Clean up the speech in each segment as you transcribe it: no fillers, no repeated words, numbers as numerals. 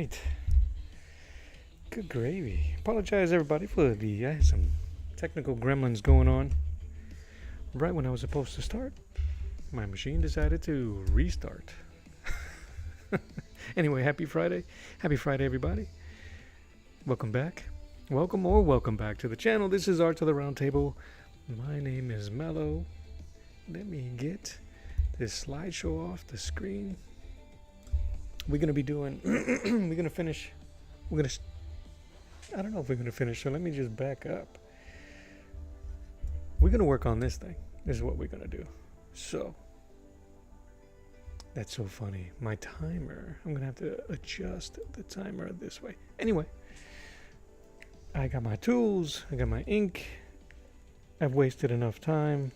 right. Good gravy. Apologize everybody for the I had some technical gremlins going on. Right when I was supposed to start, my machine decided to restart. Anyway, happy Friday. Happy Friday, everybody. Welcome back. Welcome back to the channel. This is Art to the Round Table. My name is Mello. Let me get this slideshow off the screen. We're going to be doing, I don't know if we're going to finish, so let me just back up. We're going to work on this thing. This is what we're going to do. So, that's so funny. My timer, I'm going to have to adjust the timer this way. Anyway, I got my tools, I got my ink. I've wasted enough time.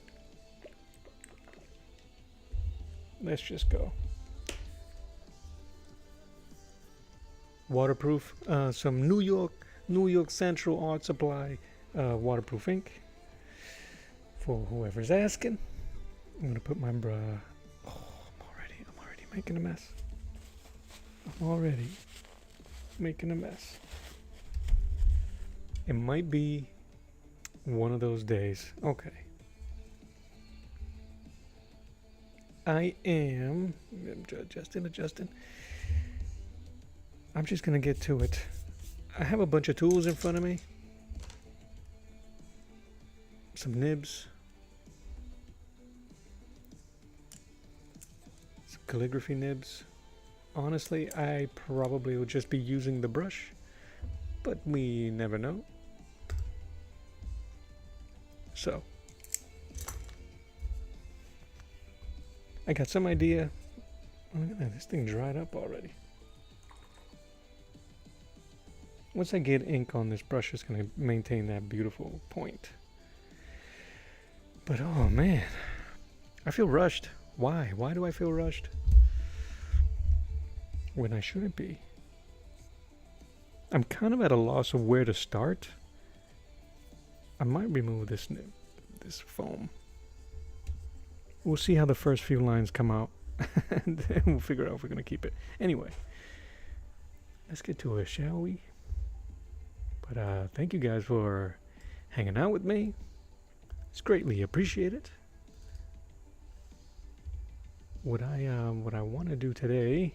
Let's just go. Waterproof, some New York Central Art Supply waterproof ink. For whoever's asking, I'm gonna put my I'm already making a mess. I'm already making a mess. It might be one of those days. Okay. I am adjusting. I'm just gonna get to it. I have a bunch of tools in front of me. Some nibs. Some calligraphy nibs. Honestly, I probably will just be using the brush, but we never know. So, I got some idea. Oh, look at that, this thing dried up already. Once I get ink on this brush, it's going to maintain that beautiful point. But oh man, I feel rushed. Why? Why do I feel rushed? When I shouldn't be. I'm kind of at a loss of where to start. I might remove this foam. We'll see how the first few lines come out. And then we'll figure out if we're going to keep it. Anyway, let's get to it, shall we? But thank you guys for hanging out with me. It's greatly appreciated. What I want to do today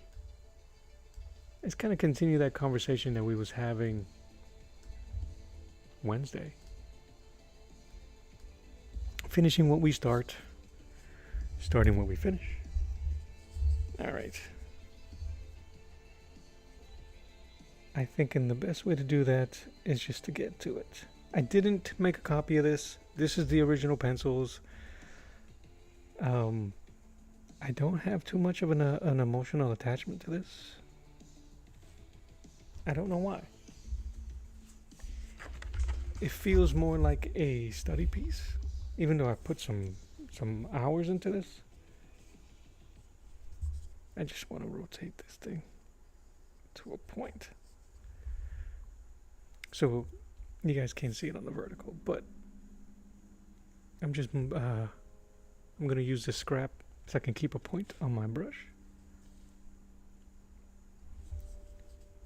is kind of continue that conversation that we was having Wednesday. Finishing what we start, starting what we finish. All right. I think the best way to do that is just to get to it. I didn't make a copy of this. This is the original pencils. I don't have too much of an emotional attachment to this. I don't know why. It feels more like a study piece, even though I put some hours into this. I just want to rotate this thing to a point. So you guys can't see it on the vertical, but I'm going to use this scrap so I can keep a point on my brush.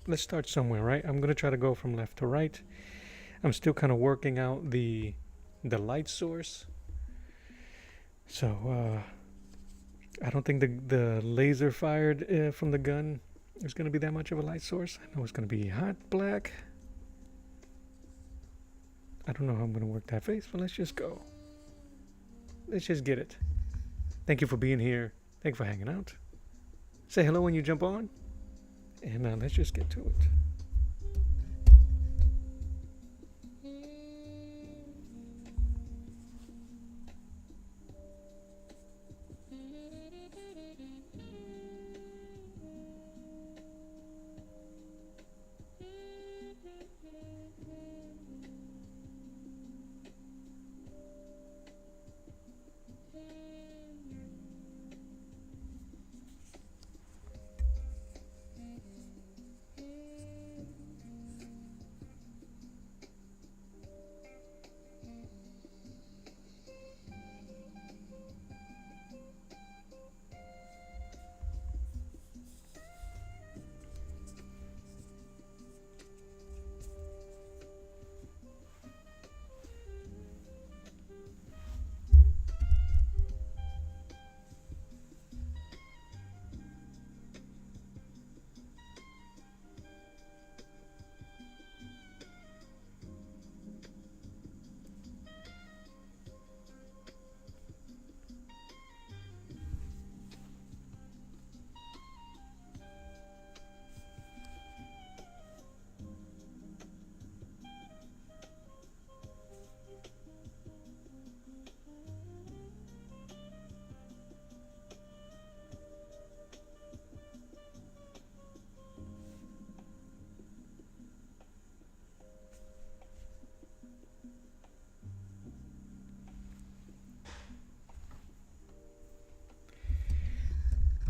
Let's start somewhere, right? I'm going to try to go from left to right. I'm still kind of working out the light source. So I don't think the laser fired from the gun is going to be that much of a light source. I know it's going to be hot black. I don't know how I'm going to work that face, but let's just go. Let's just get it. Thank you for being here. Thank you for hanging out. Say hello when you jump on. And let's just get to it.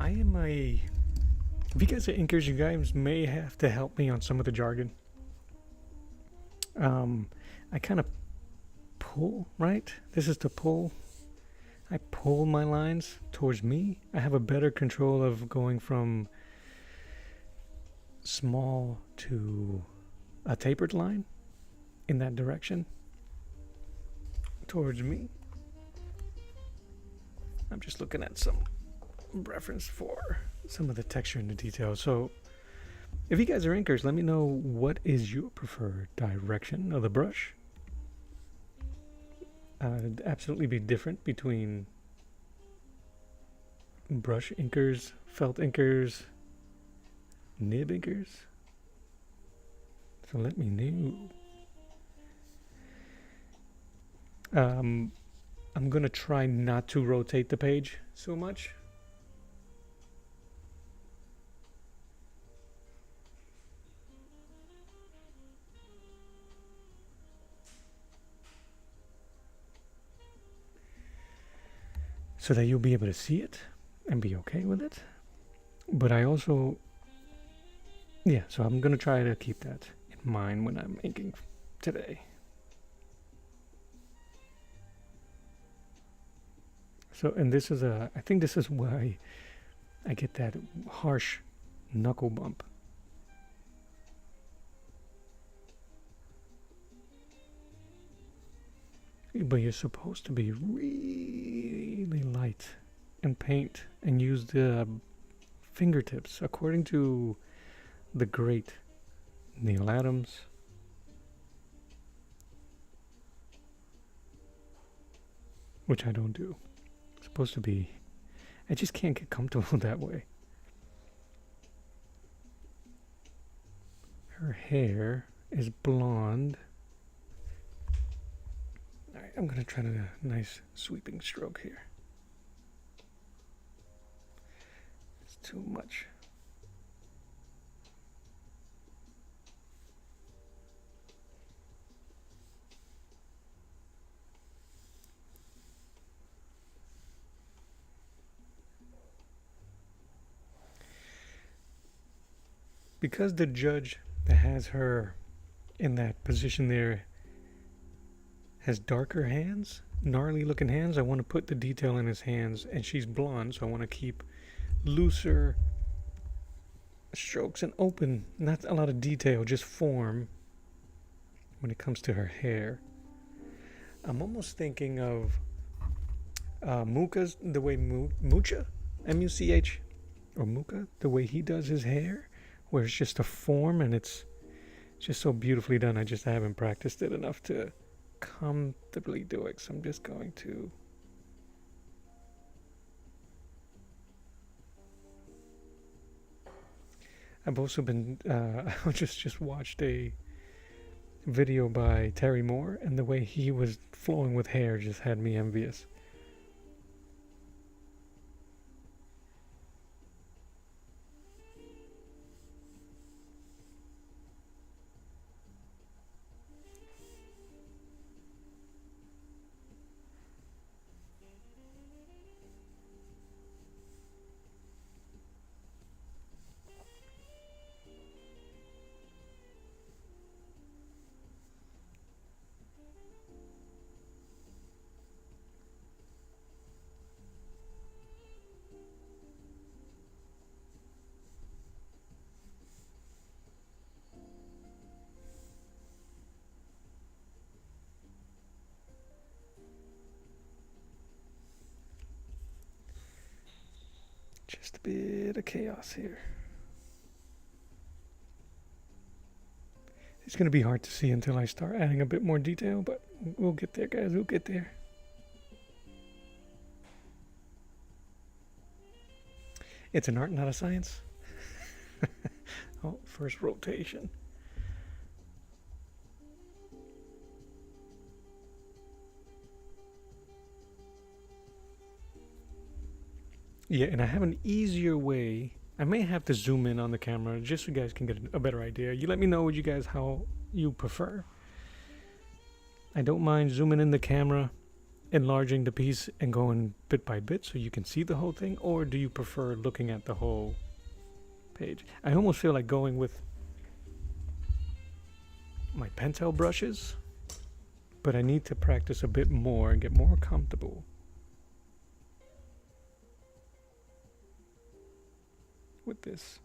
I am a... If you guys are inkers, you guys may have to help me on some of the jargon. I kind of pull, right? This is to pull. I pull my lines towards me. I have a better control of going from small to a tapered line in that direction towards me. I'm just looking at some reference for some of the texture and the detail. So if you guys are inkers, let me know what is your preferred direction of the brush. It'd absolutely be different between brush inkers, felt inkers, nib inkers. So let me know. I'm gonna try not to rotate the page so much. So that you'll be able to see it and be okay with it. But I also, yeah, so I'm gonna try to keep that in mind when I'm inking today. So, and this is I think this is why I get that harsh knuckle bump. But you're supposed to be really light and paint and use the fingertips according to the great Neil Adams. Which I don't do. It's supposed to be, I just can't get comfortable that way. Her hair is blonde. Alright, I'm gonna try a nice sweeping stroke here. It's too much. Because the judge that has her in that position there has darker hands, gnarly looking hands, I want to put the detail in his hands, and she's blonde, so I want to keep looser strokes and open, not a lot of detail, just form when it comes to her hair. I'm almost thinking of Muka's, the way Mucha, M-U-C-H, or Muka, the way he does his hair, where it's just a form and it's just so beautifully done. I haven't practiced it enough to comfortably do it, so I'm just going to I've also been I just watched a video by Terry Moore, and the way he was flowing with hair just had me envious. Just a bit of chaos here. It's going to be hard to see until I start adding a bit more detail, but we'll get there, guys. We'll get there. It's an art, not a science. Oh, first rotation. Yeah, and I have an easier way. I may have to zoom in on the camera just so you guys can get a better idea. You let me know what you guys, how you prefer. I don't mind zooming in the camera enlarging the piece and going bit by bit so you can see the whole thing, or do you prefer looking at the whole page? I almost feel like going with my Pentel brushes, but I need to practice a bit more and get more comfortable with this.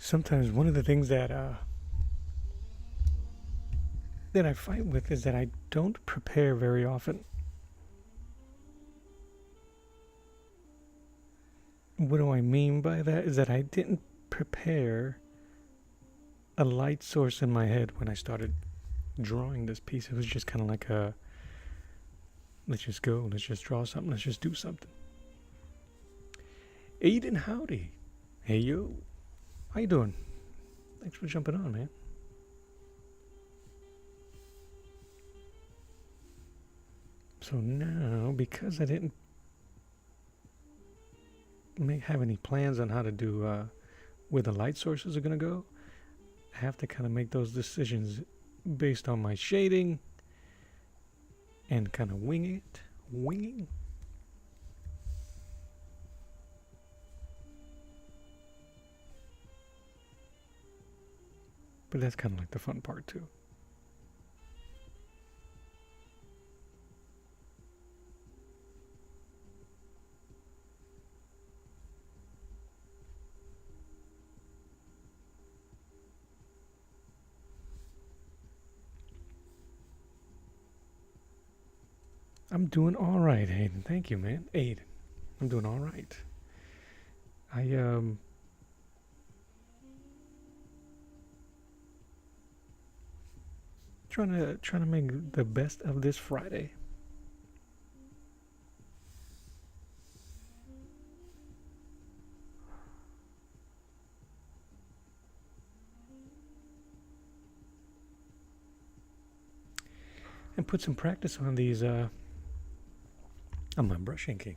Sometimes one of the things that I fight with is that I don't prepare very often. What do I mean by that? Is that I didn't prepare a light source in my head when I started drawing this piece. It was just kind of like a, let's just go, let's just draw something, let's just do something. Aiden, howdy. Hey, yo. How you doing? Thanks for jumping on, man. So now, because I didn't have any plans on how to do where the light sources are going to go, I have to kind of make those decisions based on my shading and kind of winging. But that's kind of like the fun part too. I'm doing all right, Aiden. Thank you, man. Aiden, I'm doing all right. Trying to make the best of this Friday. And put some practice on these on my brush inking.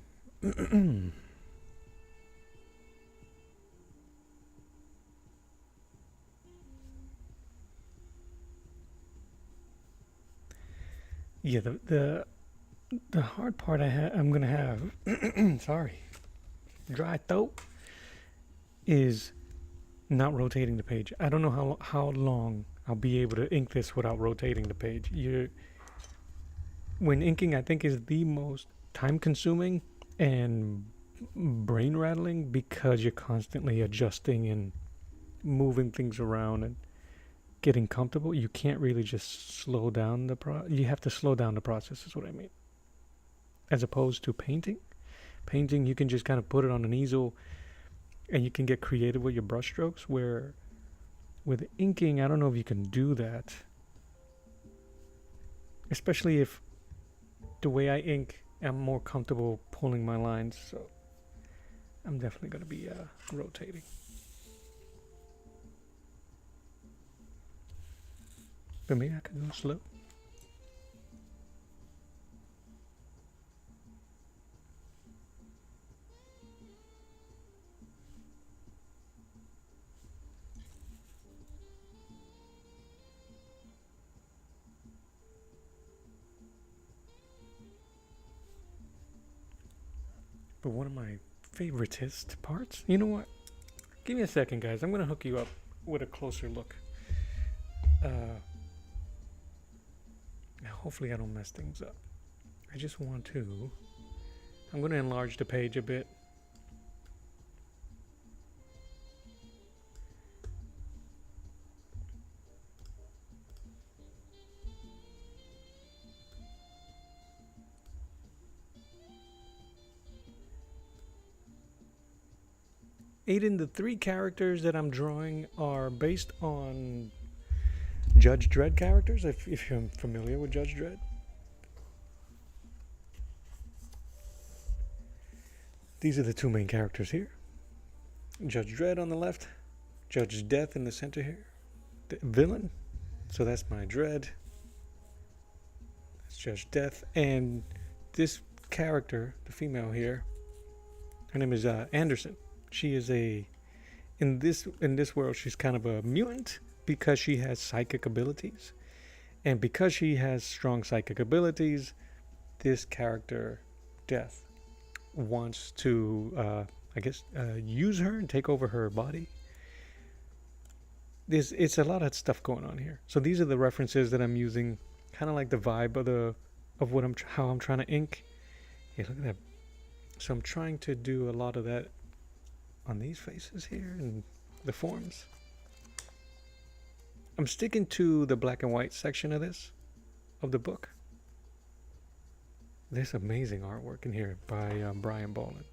Yeah, the hard part I'm gonna have, sorry, dry throat, is not rotating the page. I don't know how long I'll be able to ink this without rotating the page. When inking, I think, is the most time-consuming and brain-rattling because you're constantly adjusting and moving things around and getting comfortable. You can't really just slow down you have to slow down the process, is what I mean. As opposed to painting. Painting, you can just kind of put it on an easel and you can get creative with your brush strokes, where with inking, I don't know if you can do that. Especially if the way I ink, I'm more comfortable pulling my lines, so I'm definitely going to be rotating. But maybe I could go slow. But one of my favoritist parts, you know what? Give me a second, guys. I'm going to hook you up with a closer look. Hopefully I don't mess things up. I just want to... I'm going to enlarge the page a bit. Aiden, the 3 characters that I'm drawing are based on Judge Dredd characters, if you're familiar with Judge Dredd. These are the 2 main characters here. Judge Dredd on the left, Judge Death in the center here. The villain, so that's my Dredd. That's Judge Death, and this character, the female here, her name is Anderson. She is in this world, she's kind of a mutant because she has psychic abilities, and because she has strong psychic abilities, this character, Death, wants to, use her and take over her body. It's a lot of stuff going on here. So these are the references that I'm using, kind of like the vibe of what how I'm trying to ink. Yeah, look at that. So I'm trying to do a lot of that on these faces here and the forms. I'm sticking to the black and white section of the book. There's amazing artwork in here by Brian Bolin.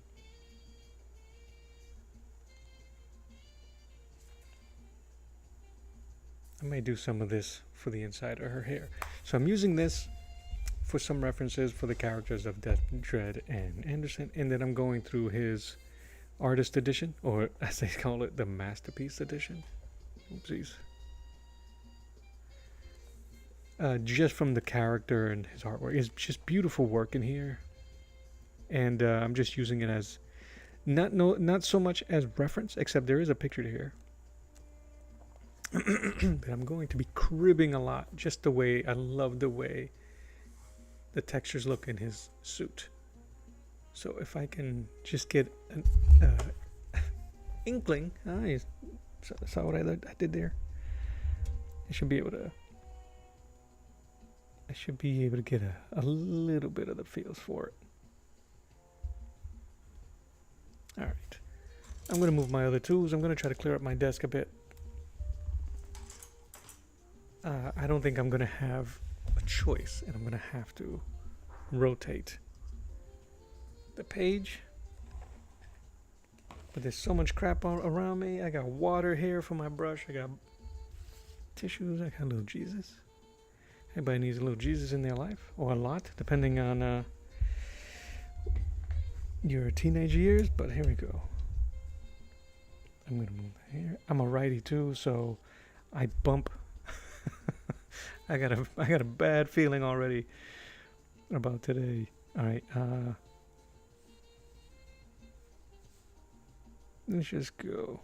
I may do some of this for the inside of her hair. So I'm using this for some references for the characters of Death, Dredd, and Anderson, and then I'm going through his artist edition, or as they call it, the masterpiece edition. Oopsies. Just from the character and his artwork. It's just beautiful work in here. And I'm just using it as not so much as reference, except there is a picture here. But I'm going to be cribbing a lot, just the way I love the way the textures look in his suit. So if I can just get an inkling, you saw what I did there. I should be able to get a little bit of the feels for it. All right, I'm going to move my other tools. I'm going to try to clear up my desk a bit. I don't think I'm going to have a choice, and I'm going to have to rotate the page. But there's so much crap around me. I got water here for my brush. I got tissues. I got a little Jesus. Everybody needs a little Jesus in their life, or a lot, depending on your teenage years. But here we go. I'm going to move that here. I'm a righty too, so I bump. I got a bad feeling already about today. All right, let's just go.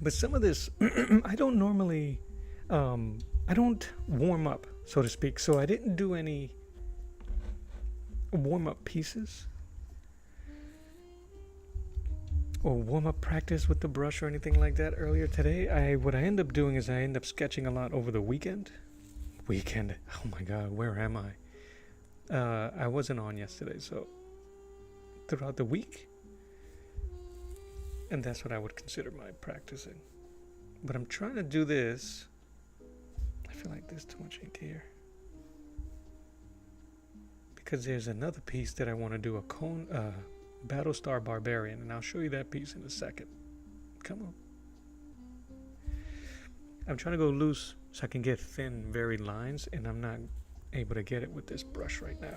But some of this, I don't normally, I don't warm up, so to speak. So I didn't do any warm-up pieces or warm-up practice with the brush or anything like that earlier today. What I end up doing is I end up sketching a lot over the weekend. Oh my God, where am I? I wasn't on yesterday, so throughout the week. And that's what I would consider my practicing. But I'm trying to do this. I feel like there's too much ink here. Because there's another piece that I want to do, a Battlestar Barbarian. And I'll show you that piece in a second. Come on. I'm trying to go loose so I can get thin, varied lines. And I'm not able to get it with this brush right now.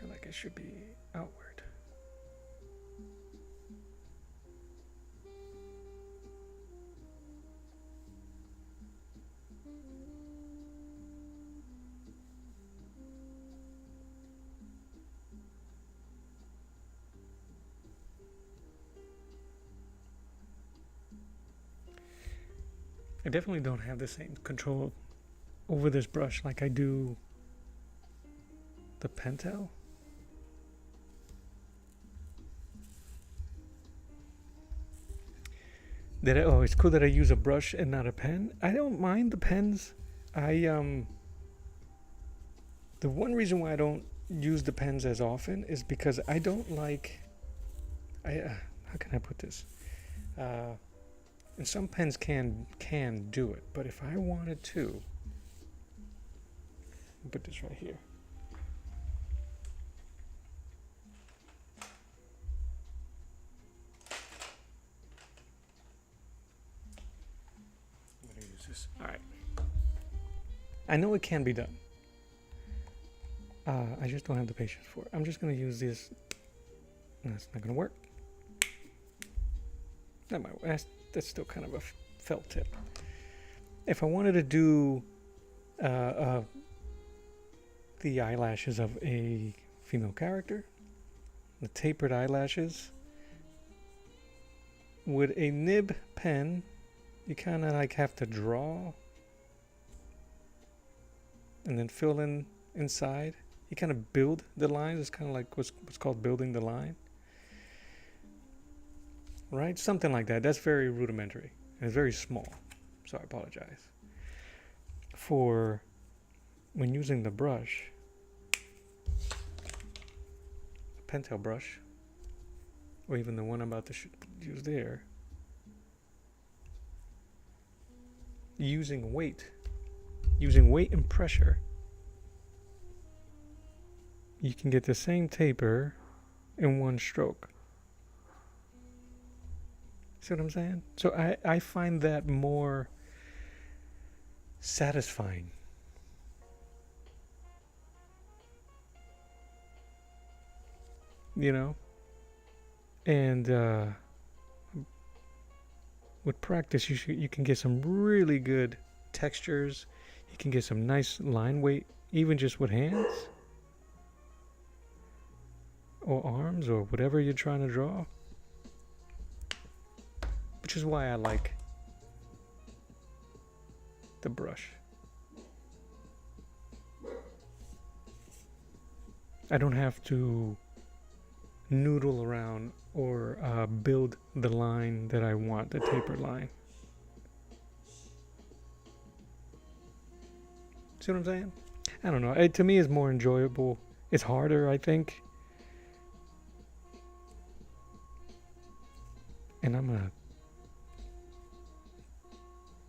feel like it should be outward. I definitely don't have the same control over this brush like I do the Pentel. It's cool that I use a brush and not a pen. I don't mind the pens. The one reason why I don't use the pens as often is because I don't like, how can I put this? And some pens can do it, but if I wanted to, I'll put this right here. I'm gonna use this. All right. I know it can be done. I just don't have the patience for it. I'm just gonna use this. No, it's not gonna work. That might work. That's still kind of a felt tip. If I wanted to do the eyelashes of a female character, the tapered eyelashes, with a nib pen, you kind of like have to draw and then fill in inside. You kind of build the lines. It's kind of like what's called building the line. Right? Something like that. That's very rudimentary. And it's very small. So I apologize. For when using the brush, a Pentel brush, or even the one I'm about to use there, using weight and pressure, you can get the same taper in one stroke. See what I'm saying? So I find that more satisfying. You know? And with practice, you can get some really good textures. You can get some nice line weight, even just with hands or arms or whatever you're trying to draw. Which is why I like the brush. I don't have to noodle around or build the line that I want, the tapered line. See what I'm saying? I don't know. To me, it's more enjoyable. It's harder, I think. And I'm a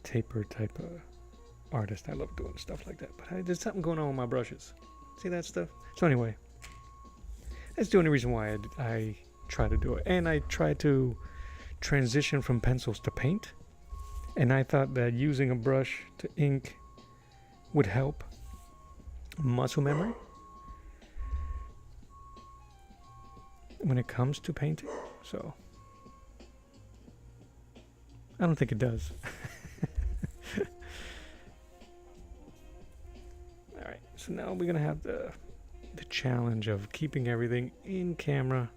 taper type of artist. I love doing stuff like that. But there's something going on with my brushes. See that stuff? So anyway, that's the only reason why I try to do it. And I try to transition from pencils to paint. And I thought that using a brush to ink would help muscle memory when it comes to painting. So I don't think it does. Alright, so now we're gonna have the challenge of keeping everything in camera.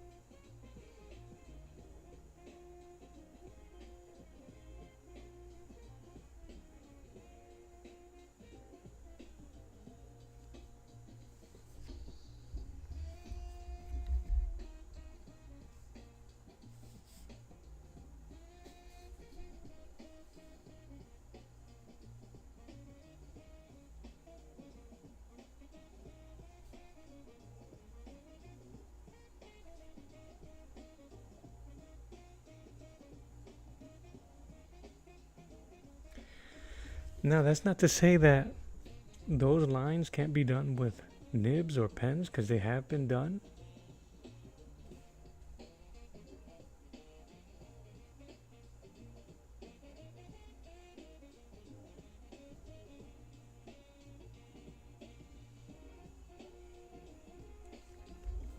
Now, that's not to say that those lines can't be done with nibs or pens, because they have been done.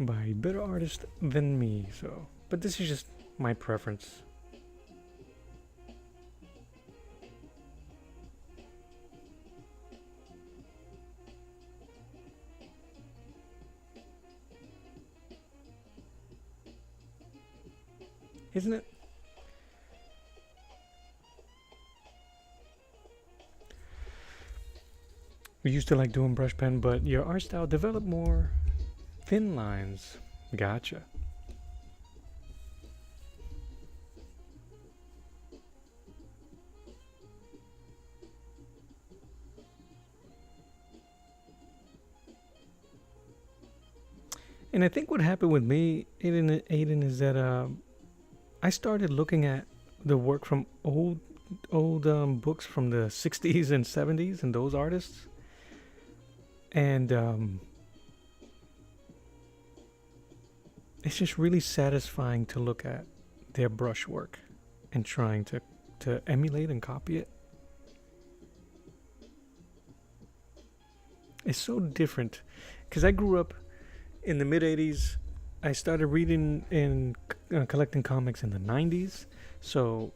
by better artists than me. So, but this is just my preference. Isn't it? We used to like doing brush pen, but your art style developed more thin lines. Gotcha. And I think what happened with me, Aiden, is that I started looking at the work from old books from the 60s and 70s and those artists. And it's just really satisfying to look at their brushwork and trying to emulate and copy it. It's so different because I grew up in the mid 80s. I started reading and collecting comics in the 90s. So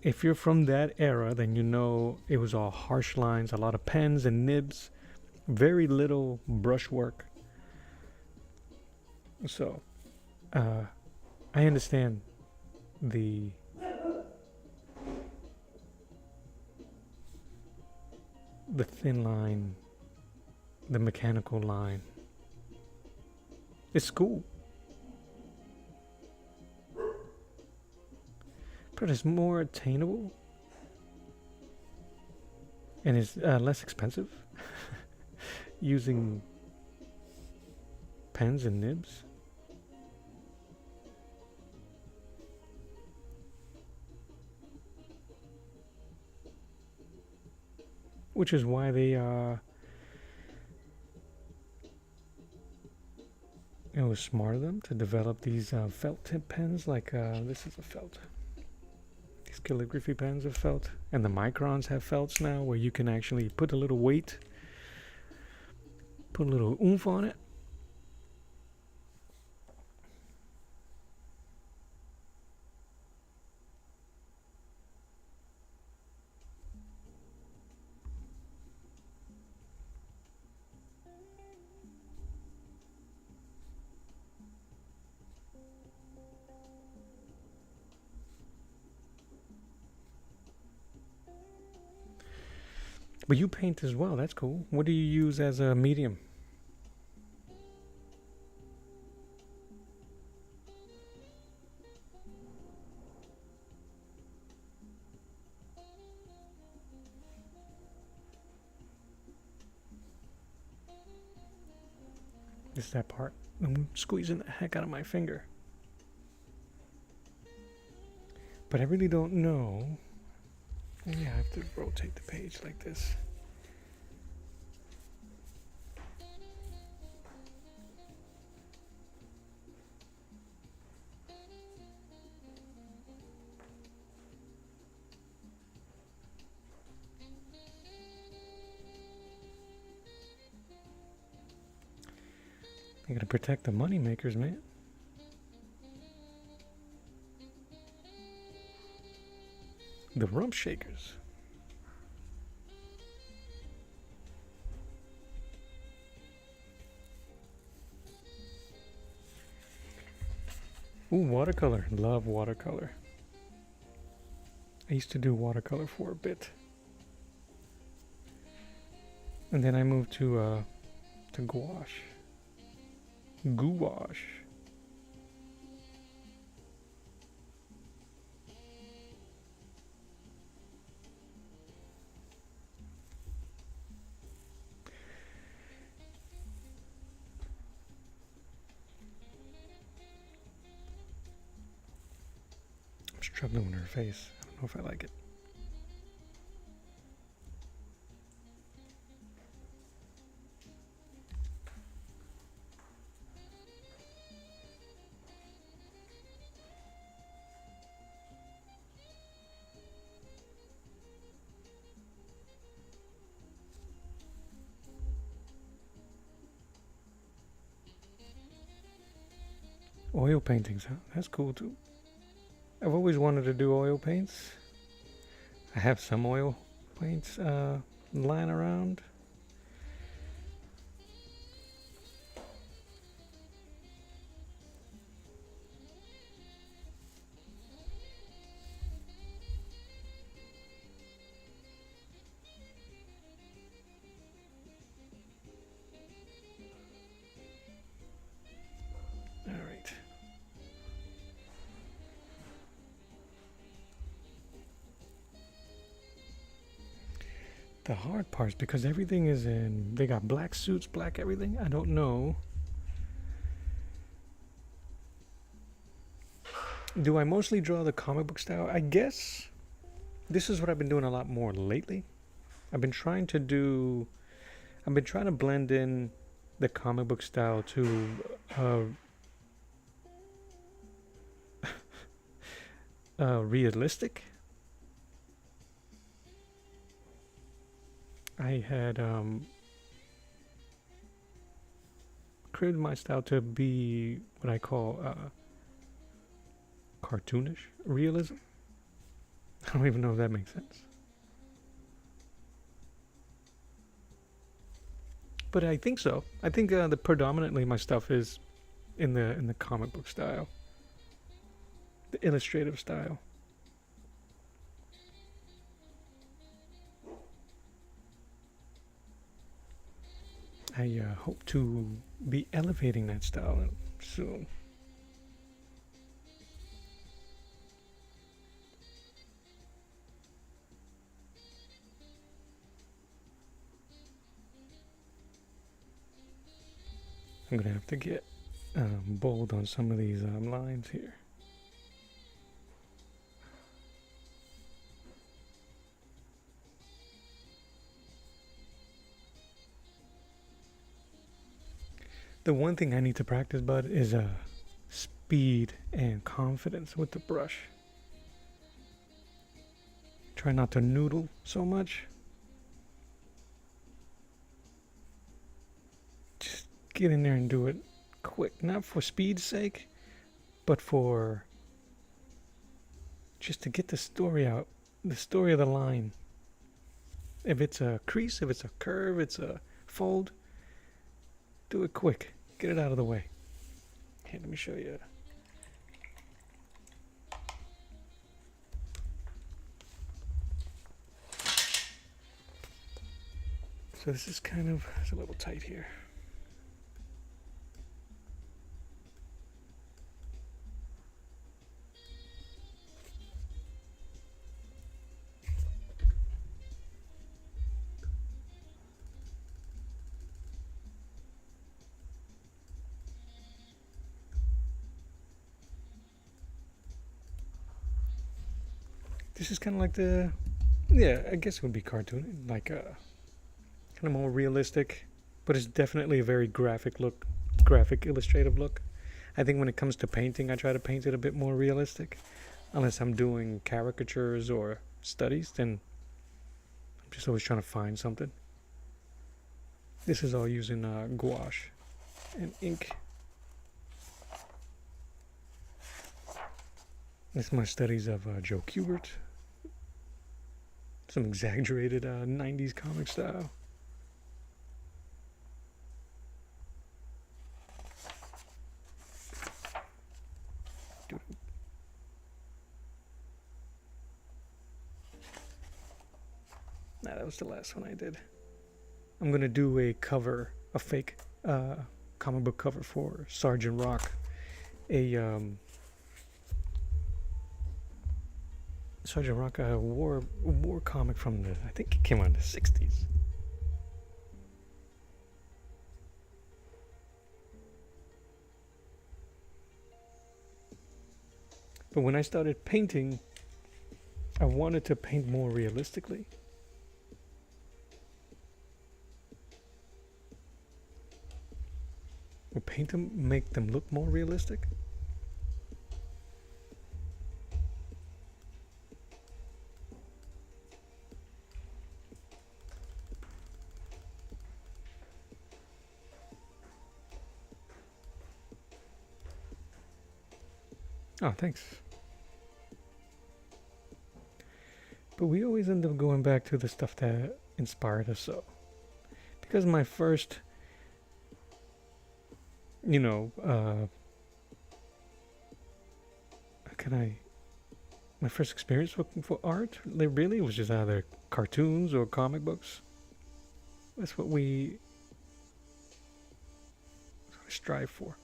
if you're from that era, then you know it was all harsh lines, a lot of pens and nibs, very little brushwork. So I understand the thin line, the mechanical line. It's cool. But it's more attainable. And it's less expensive. Using pens and nibs. Which is why they it was smart of them to develop these felt tip pens. Like this is a felt. These calligraphy pens are felt, and the microns have felts now, where you can actually put a little weight, put a little oomph on it. But you paint as well. That's cool. What do you use as a medium? This is that part. I'm squeezing the heck out of my finger. But I really don't know. Yeah, I have to rotate the page like this. You gotta protect the money makers, man. The rump shakers. Ooh, watercolor. Love watercolor. I used to do watercolor for a bit. And then I moved to gouache. Gouache. I'm struggling with her face. I don't know if I like it. Oil paintings, huh? That's cool too. I've always wanted to do oil paints. I have some oil paints lying around. All right. The hard parts, because everything is in, they got black suits, black everything. I don't know. Do I mostly draw the comic book style? I guess this is what I've been doing a lot more lately. I've been trying to blend in the comic book style to realistic. I had created my style to be what I call cartoonish realism. I don't even know if that makes sense. But I think so. I think the predominantly my stuff is in the comic book style, the illustrative style. I hope to be elevating that style soon. I'm gonna have to get bold on some of these lines here. The one thing I need to practice, bud, is speed and confidence with the brush. Try not to noodle so much. Just get in there and do it quick. Not for speed's sake, but for just to get the story out. The story of the line. If it's a crease, if it's a curve, it's a fold, do it quick. Get it out of the way. Here, let me show you. So this is kind of, it's a little tight here. This is kind of like the, yeah, I guess it would be cartoon, like kind of more realistic, but it's definitely a very graphic look, graphic illustrative look. I think when it comes to painting, I try to paint it a bit more realistic. Unless I'm doing caricatures or studies, then I'm just always trying to find something. This is all using gouache and ink. This is my studies of Joe Kubert. Some exaggerated 90s comic style. Nah, that was the last one I did. I'm gonna do a cover, a fake comic book cover for Sergeant Rock, a Sergeant Rock war comic from the, I think it came out in the 60s. But when I started painting, I wanted to paint more realistically. Or paint them, make them look more realistic. Oh, thanks. But we always end up going back to the stuff that inspired us. So, because my first, you know, can I? My first experience looking for art, like, really, was just either cartoons or comic books. That's what we strive for.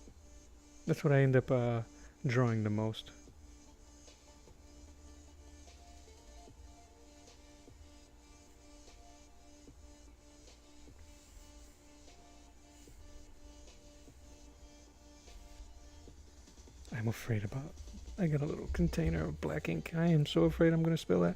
That's what I end up drawing the most. I'm afraid about. I got a little container of black ink. I am so afraid I'm going to spill that.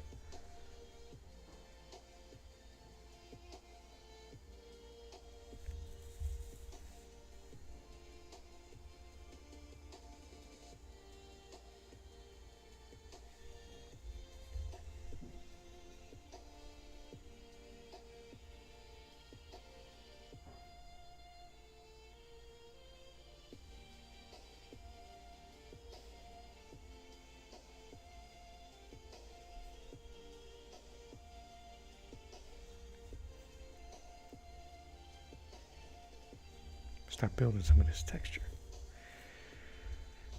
Start building some of this texture.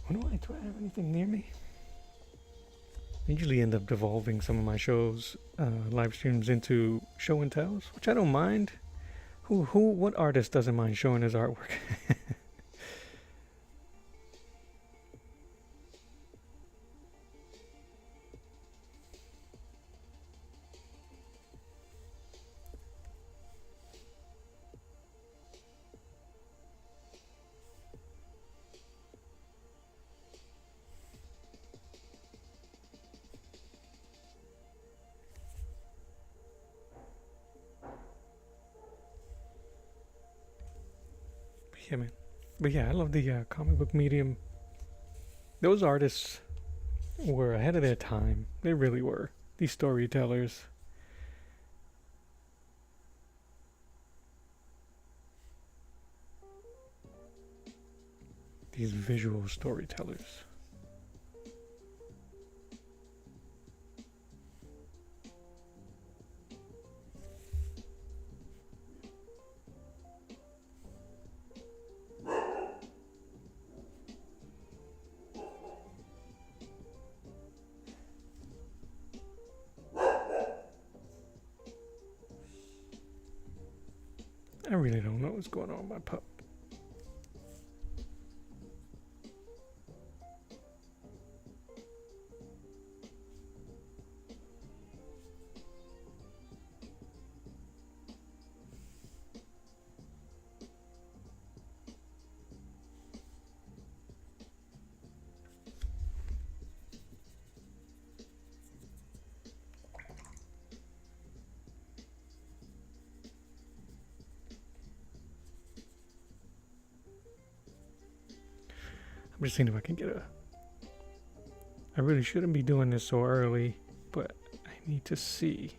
Do I have anything near me? I usually end up devolving some of my shows, live streams, into show and tells, which I don't mind. What artist doesn't mind showing his artwork? Yeah, man. But yeah, I love the comic book medium. Those artists were ahead of their time. They really were. These storytellers. These visual storytellers. I really don't know what's going on with my pup. I'm just seeing if I can get a... I really shouldn't be doing this so early, but I need to see.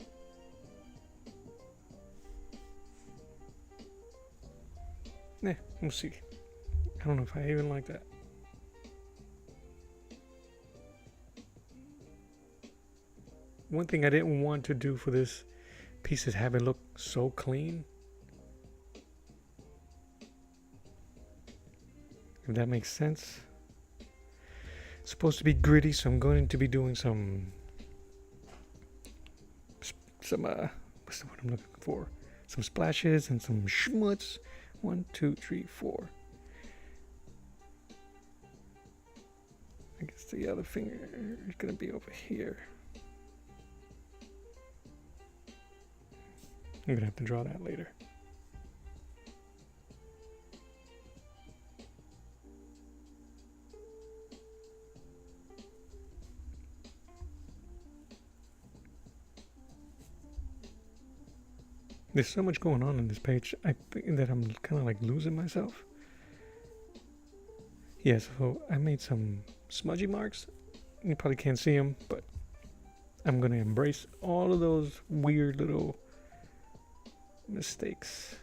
We'll see. I don't know if I even like that. One thing I didn't want to do for this piece is have it look so clean. If that makes sense. It's supposed to be gritty, so I'm going to be doing some what's the word I'm looking for? Some splashes and some schmutz. 1, 2, 3, 4. I guess the other finger is gonna be over here. I'm gonna have to draw that later. There's so much going on this page. I think that I'm kind of like losing myself. Yeah, so I made some smudgy marks. You probably can't see them, but I'm going to embrace all of those weird little mistakes.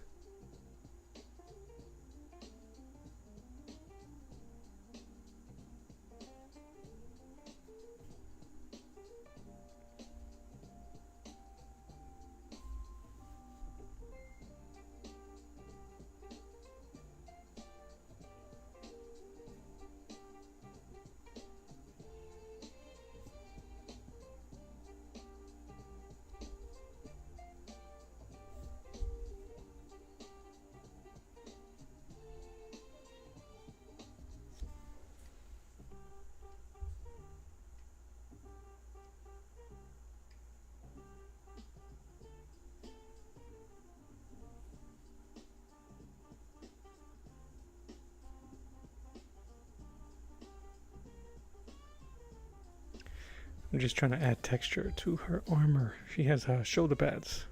I'm just trying to add texture to her armor. She has shoulder pads.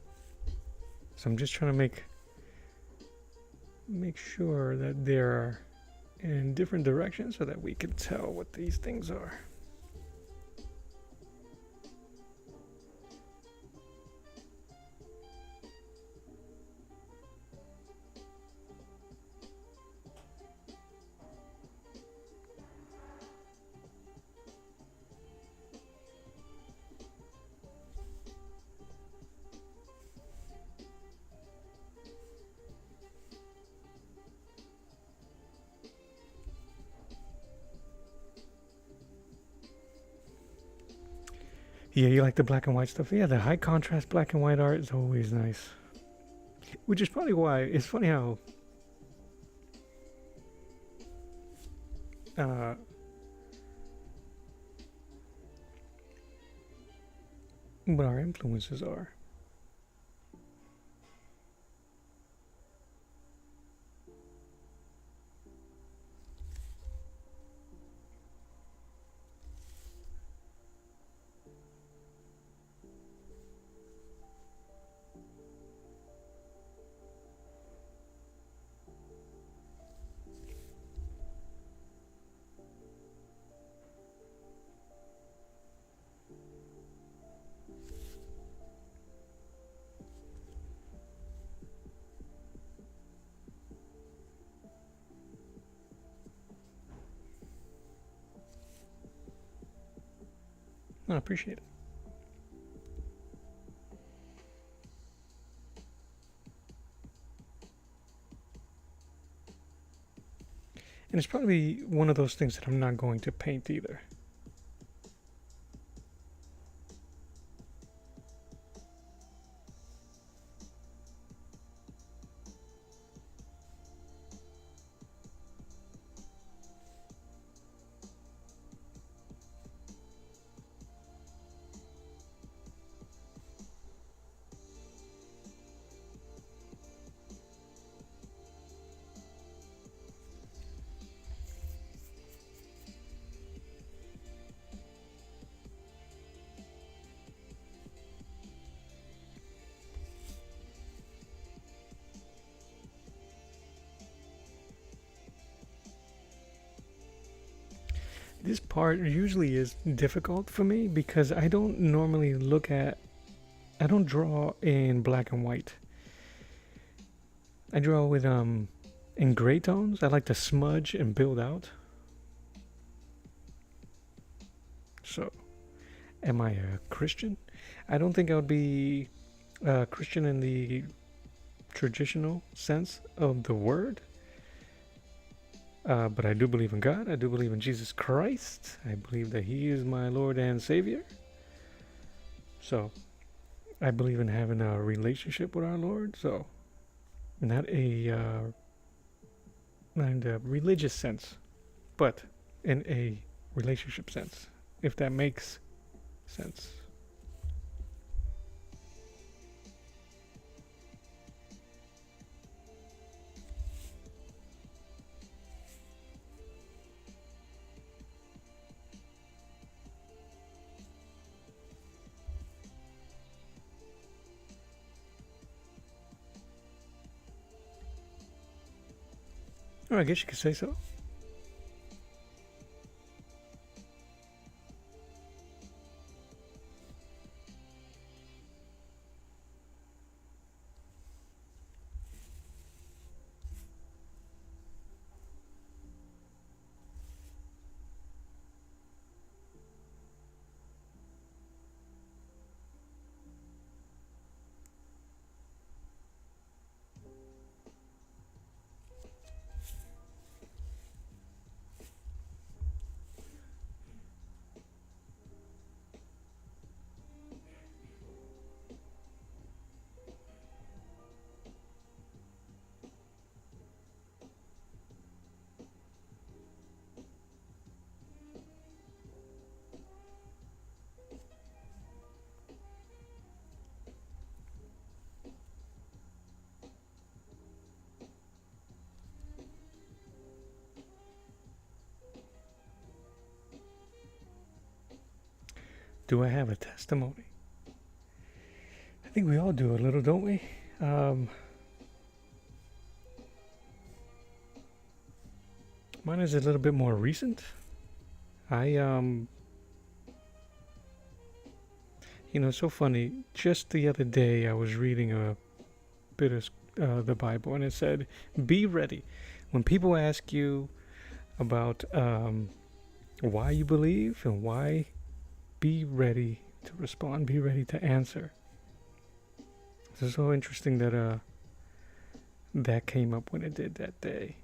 So I'm just trying to make sure that they're in different directions so that we can tell what these things are. Yeah, you like the black and white stuff? Yeah, the high contrast black and white art is always nice. Which is probably why it's funny how what our influences are. I appreciate it. And it's probably one of those things that I'm not going to paint either. This part usually is difficult for me because I don't normally I don't draw in black and white. I draw with in gray tones. I like to smudge and build out. So, am I a Christian? I don't think I would be a Christian in the traditional sense of the word. But I do believe in God. I do believe in Jesus Christ. I believe that He is my Lord and Savior. So, I believe in having a relationship with our Lord. So, not in a religious sense, but in a relationship sense, if that makes sense. Oh, I guess you could say so. Do I have a testimony? I think we all do a little, don't we? Mine is a little bit more recent. It's so funny. Just the other day, I was reading a bit of the Bible, and it said, "Be ready when people ask you about why you believe and why. Be ready to respond. Be ready to answer." It's so interesting that that came up when it did that day.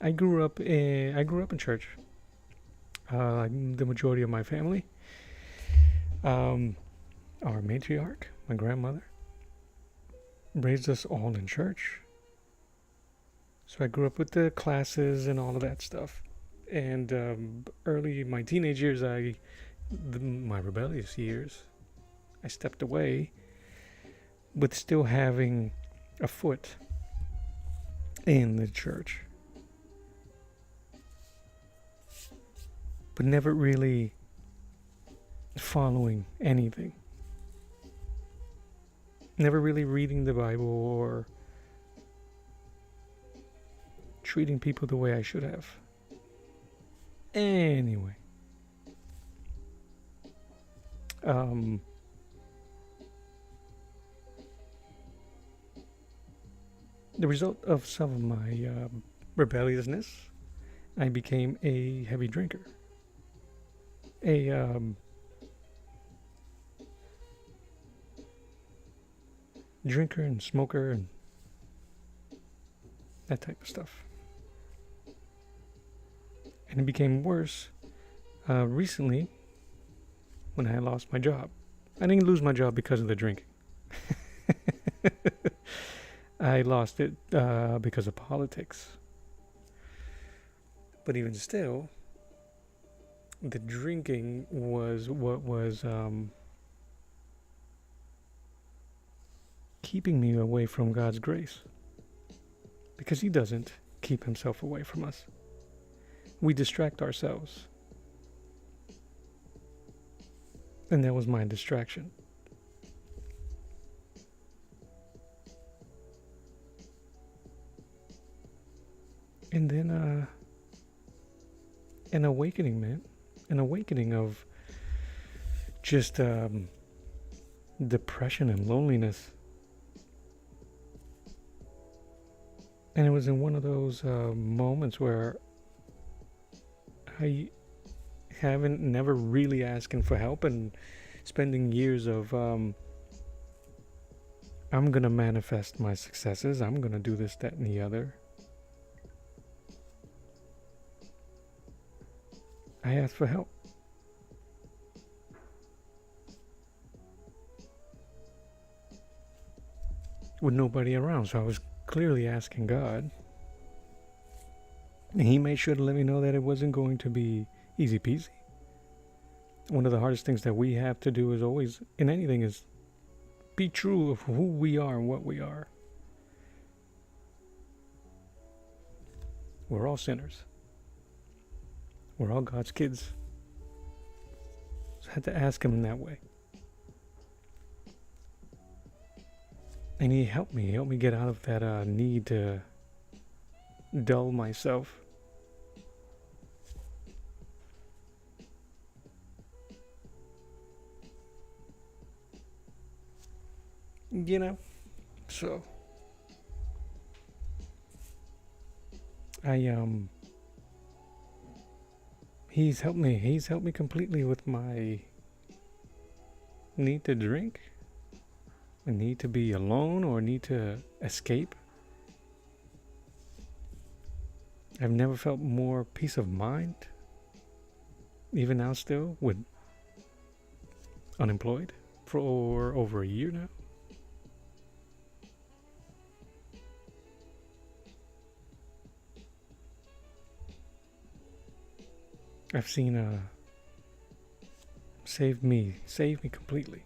I grew up in church. The majority of my family, our matriarch, my grandmother, raised us all in church. So I grew up with the classes and all of that stuff. And early in my teenage years, my rebellious years, I stepped away, with still having a foot in the church, but never really following anything. Never really reading the Bible or treating people the way I should have. Anyway. The result of some of my rebelliousness, I became a heavy drinker. A drinker and smoker and that type of stuff. And it became worse recently when I lost my job. I didn't lose my job because of the drinking. I lost it because of politics. But even still, the drinking was what was keeping me away from God's grace. Because He doesn't keep Himself away from us. We distract ourselves. And that was my distraction. And then an awakening, man. An awakening of just depression and loneliness. And it was in one of those moments where I never really asking for help and spending years of I'm gonna manifest my successes, I'm gonna do this, that, and the other. I asked for help. With nobody around, so I was clearly asking God. And He made sure to let me know that it wasn't going to be easy peasy. One of the hardest things that we have to do is always, in anything, is be true of who we are and what we are. We're all sinners. We're all God's kids. So I had to ask Him in that way. And He helped me. He helped me get out of that need to dull myself. You know? So He's helped me. He's helped me completely with my need to drink, a need to be alone, or need to escape. I've never felt more peace of mind, even now still, with unemployed for over a year now. I've seen save me completely.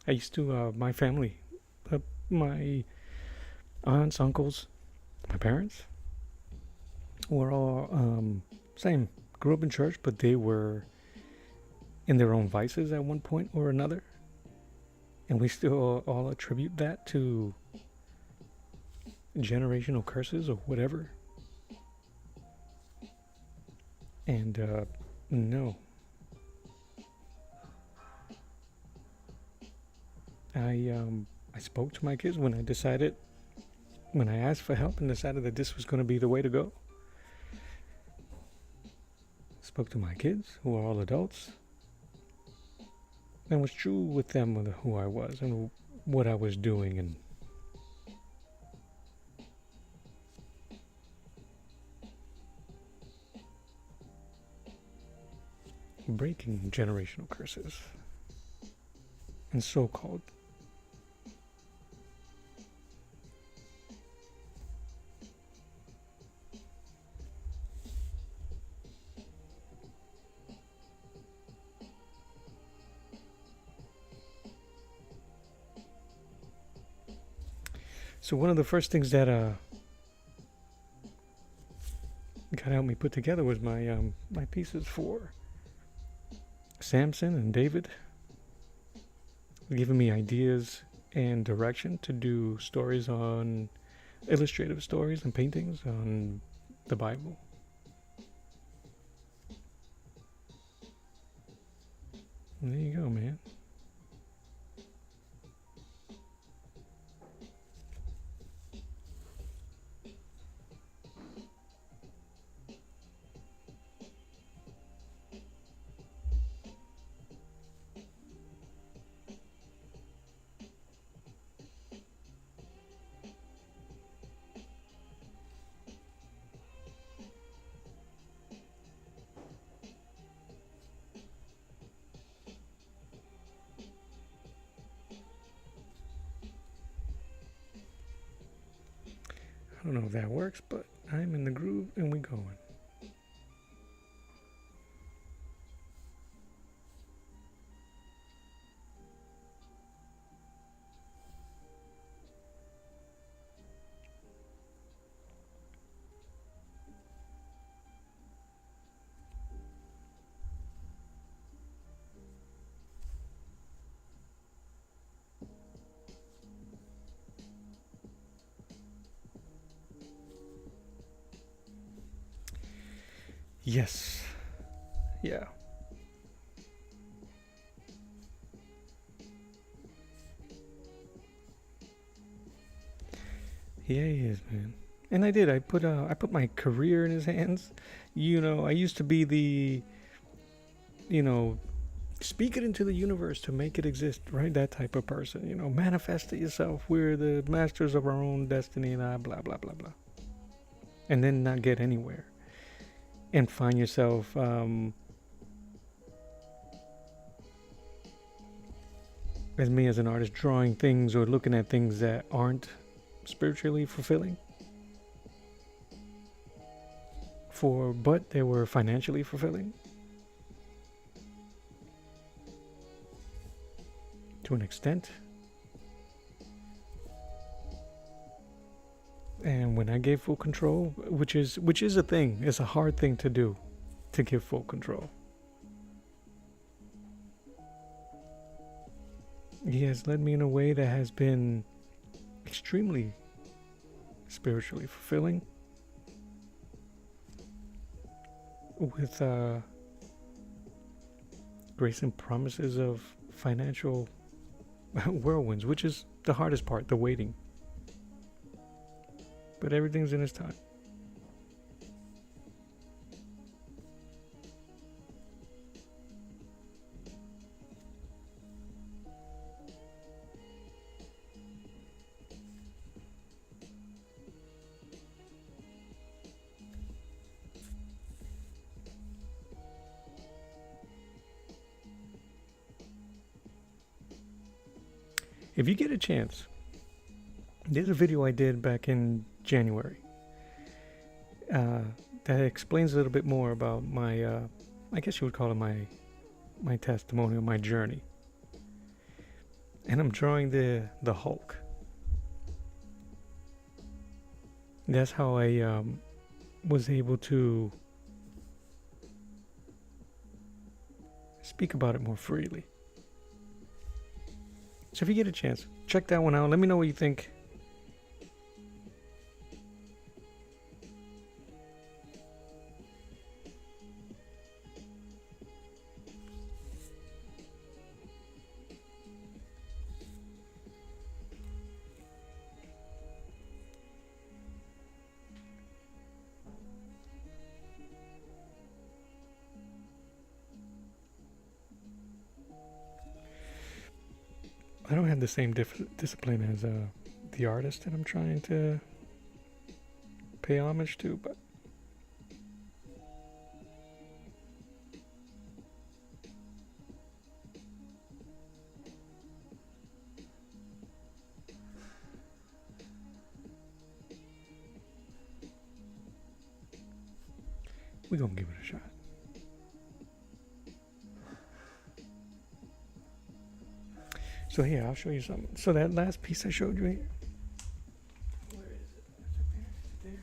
I used to, my family, my aunts, uncles, my parents were all same. Grew up in church, but they were in their own vices at one point or another. And we still all attribute that to generational curses or whatever. And no. I spoke to my kids when I asked for help and decided that this was going to be the way to go. Spoke to my kids, who are all adults, and was true with them with who I was and what I was doing and breaking generational curses and so-called. So one of the first things that God helped me put together was my my pieces for Samson and David, giving me ideas and direction to do stories on illustrative stories and paintings on the Bible. And there you go, man. I don't know if that works, but I'm in the groove and we going. Yes. Yeah. Yeah, he is, man. And I did. I put my career in his hands. You know, I used to be the, you know, speak it into the universe to make it exist, right? That type of person. You know, manifest it yourself. We're the masters of our own destiny and blah blah blah blah. And then not get anywhere. And find yourself as me as an artist drawing things or looking at things that aren't spiritually fulfilling but they were financially fulfilling to an extent. And when I gave full control, which is a thing, it's a hard thing to do, to give full control. He has led me in a way that has been extremely spiritually fulfilling, with grace and promises of financial whirlwinds, which is the hardest part, the waiting. But everything's in its time. If you get a chance, there's a video I did back in January that explains a little bit more about my, I guess you would call it my testimonial, my journey. And I'm drawing the Hulk. That's how I was able to speak about it more freely. So if you get a chance, check that one out. Let me know what you think. I don't have the same discipline as the artist that I'm trying to pay homage to, but we're gonna give it a shot. So here, I'll show you something. So that last piece I showed you here. Where is it? Is it there?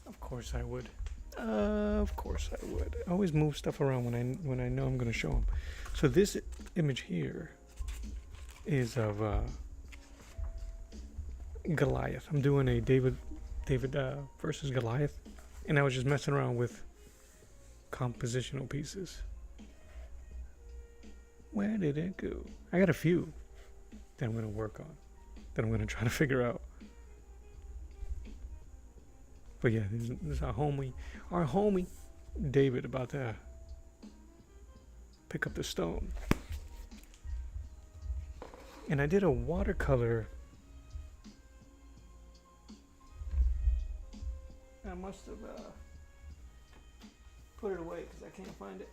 Of course I would. Of course I would. I always move stuff around when I know I'm going to show them. So this image here is of Goliath. I'm doing a David versus Goliath, and I was just messing around with compositional pieces. Where did it go? I got a few that I'm going to work on, that I'm going to try to figure out. But yeah, this is our homie David about to pick up the stone. And I did a watercolor. I must have put it away because I can't find it.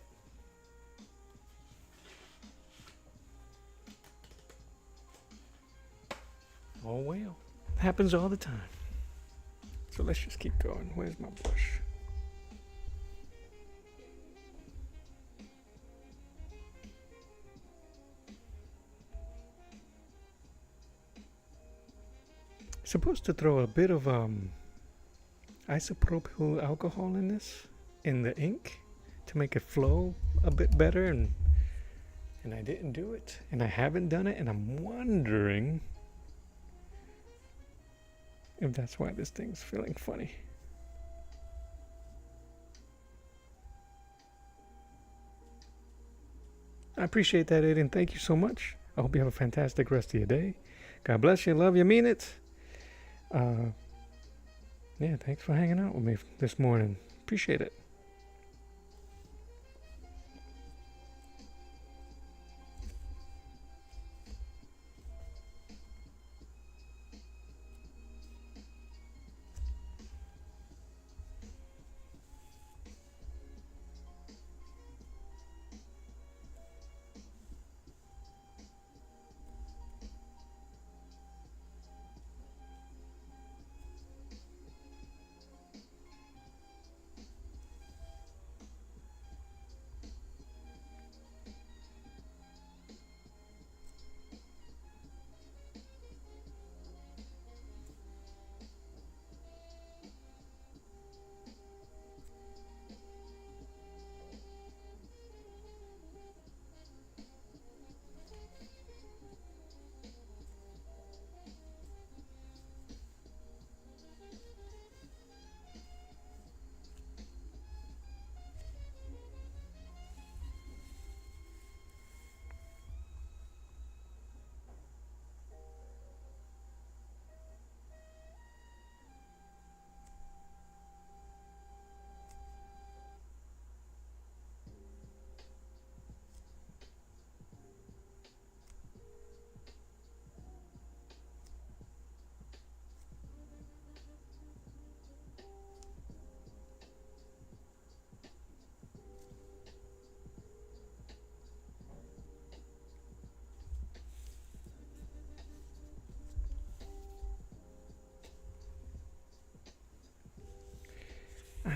Oh well, happens all the time. So let's just keep going. Where's my brush? Supposed to throw a bit of isopropyl alcohol in the ink, to make it flow a bit better, and I didn't do it, and I haven't done it, and I'm wondering if that's why this thing's feeling funny. I appreciate that, Aiden. Thank you so much. I hope you have a fantastic rest of your day. God bless you. Love you. Mean it. Yeah, thanks for hanging out with me this morning. Appreciate it.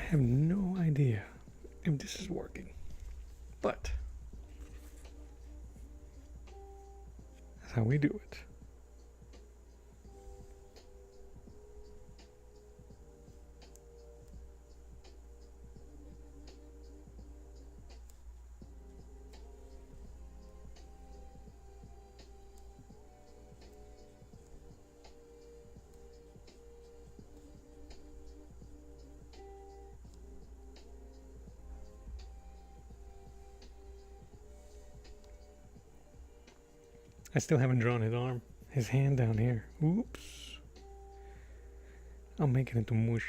have no idea if this is working, but that's how we do it. I still haven't drawn his arm, his hand down here. Oops. I'll make it into mush.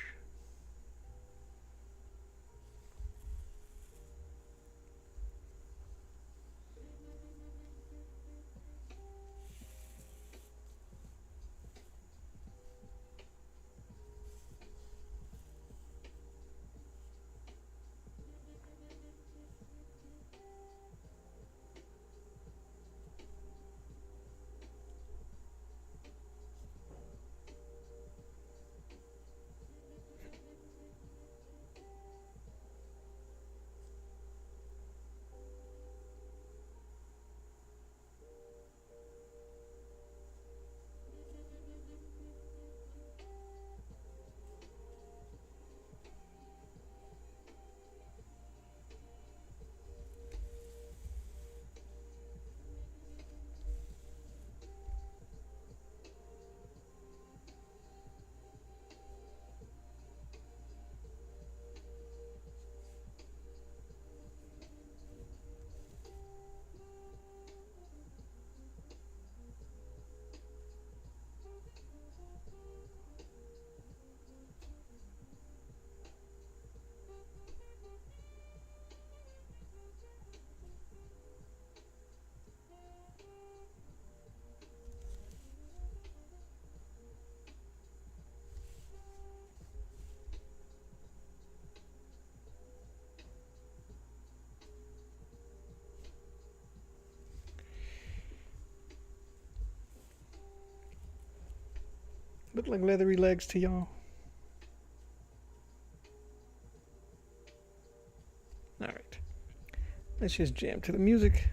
Look like leathery legs to y'all. Alright. Let's just jam to the music.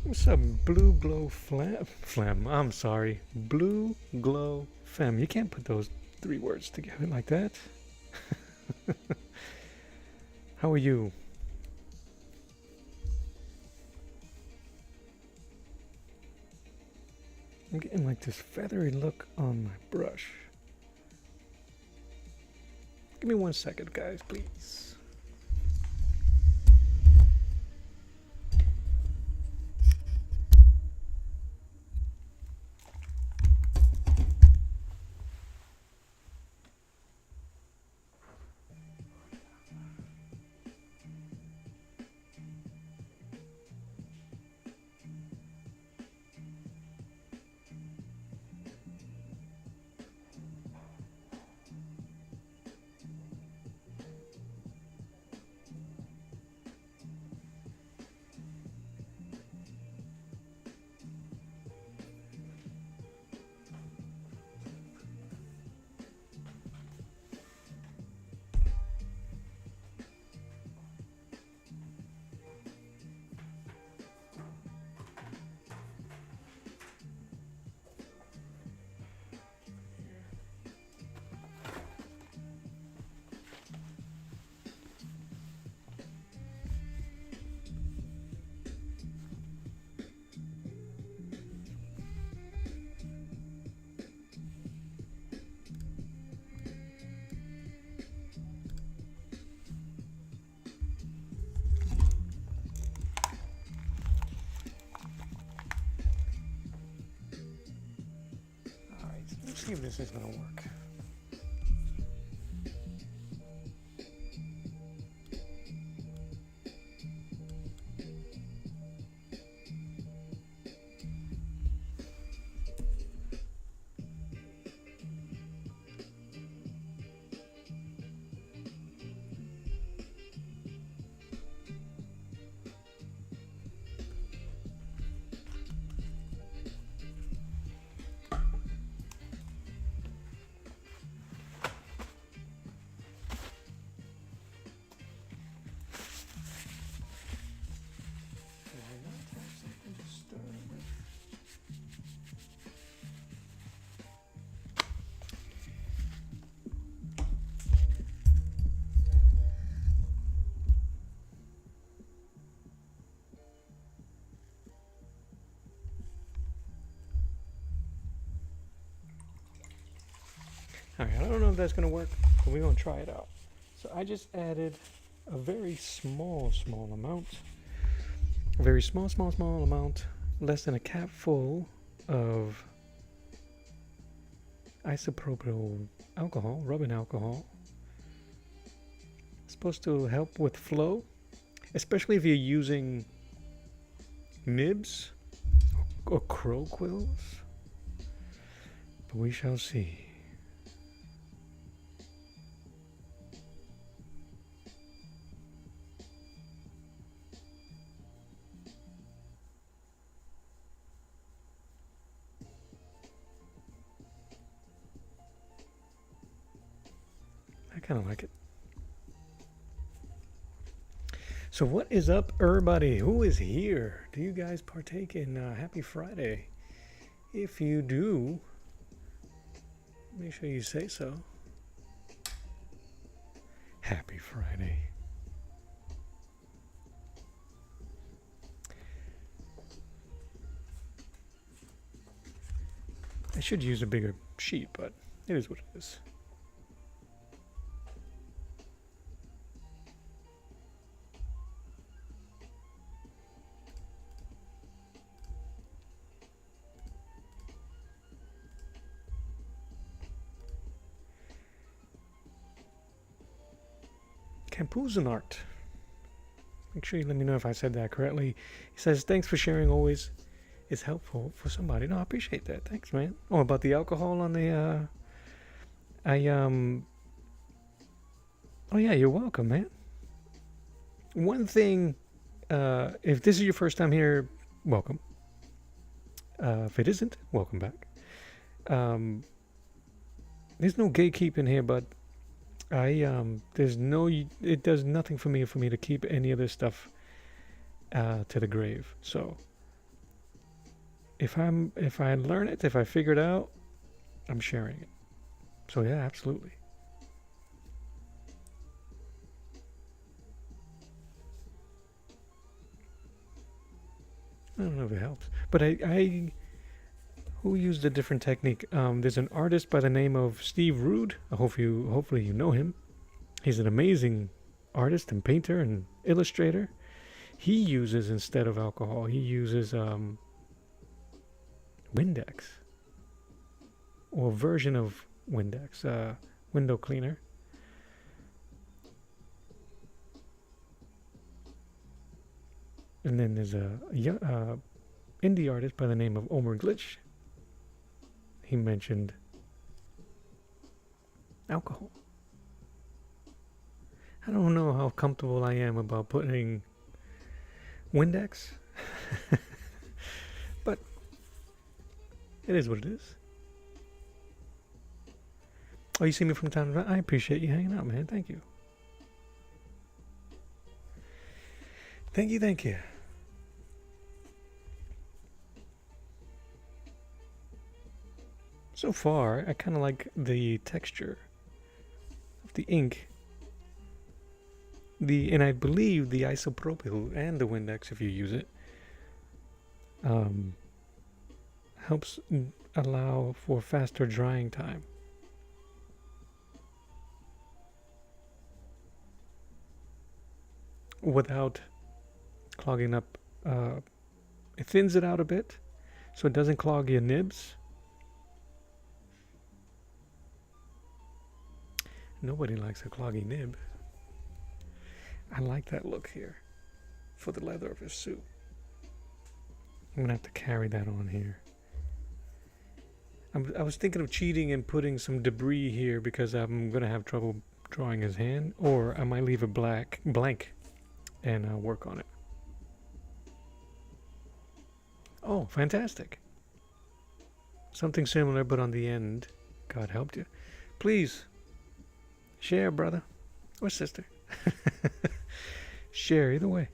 What's up, Blue Glow Flam? I'm sorry. Blue Glow Fem. You can't put those 3 words together like that. How are you? I'm getting like this feathery look on my brush. Give me 1 second, guys, please. Let's see if this is going to work. Alright, I don't know if that's going to work, but we're going to try it out. So I just added a very small amount. A very small amount, less than a cap full of isopropyl alcohol, rubbing alcohol. It's supposed to help with flow, especially if you're using nibs or crow quills. But we shall see. I kind of like it. So what is up, everybody? Who is here? Do you guys partake in Happy Friday? If you do, make sure you say so. Happy Friday. I should use a bigger sheet, but it is what it is. Campuzenart. Make sure you let me know if I said that correctly. He says, thanks for sharing, always is helpful for somebody. No, I appreciate that. Thanks, man. Oh, about the alcohol on the oh yeah, you're welcome, man. One thing, if this is your first time here, welcome. If it isn't, welcome back. There's no gatekeeping here, but it does nothing for me to keep any of this stuff to the grave. So if I learn it, if I figure it out, I'm sharing it. So yeah, absolutely. I don't know if it helps, but I who used a different technique. There's an artist by the name of Steve Rude. Hopefully you know him. He's an amazing artist and painter and illustrator. He uses, instead of alcohol, he uses Windex, or a version of Windex, window cleaner. And then there's a indie artist by the name of Omer Glitch. He mentioned alcohol. I don't know how comfortable I am about putting Windex, but it is what it is. Oh, you see me from time to time? I appreciate you hanging out, man. Thank you. Thank you, thank you. So far, I kind of like the texture of the ink. And I believe the isopropyl and the Windex, if you use it, helps allow for faster drying time. Without clogging up. It thins it out a bit, so it doesn't clog your nibs. Nobody likes a cloggy nib. I like that look here for the leather of his suit. I'm gonna have to carry that on here. I was thinking of cheating and putting some debris here because I'm gonna have trouble drawing his hand, or I might leave a blank and work on it. Oh, fantastic. Something similar, but on the end. God helped you. Please, share, brother or sister. Share, either way.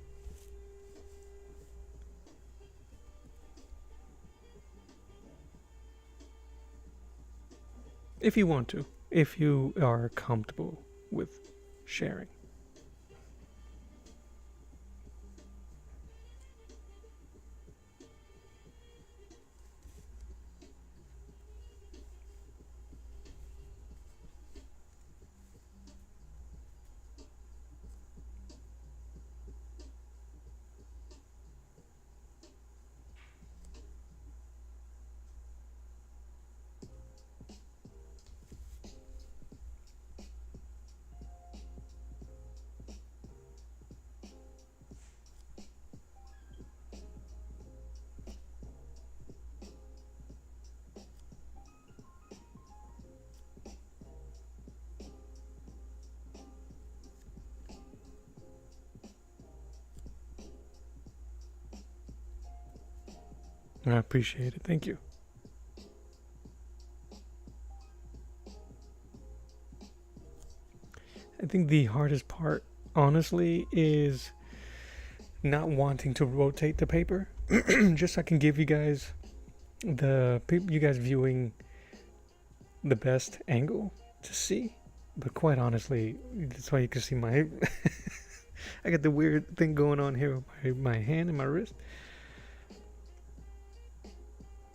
If you want to. If you are comfortable with sharing. I appreciate it. Thank you. I think the hardest part, honestly, is not wanting to rotate the paper. Just so I can give you guys viewing the best angle to see. But quite honestly, that's why you can see my I got the weird thing going on here with my hand and my wrist.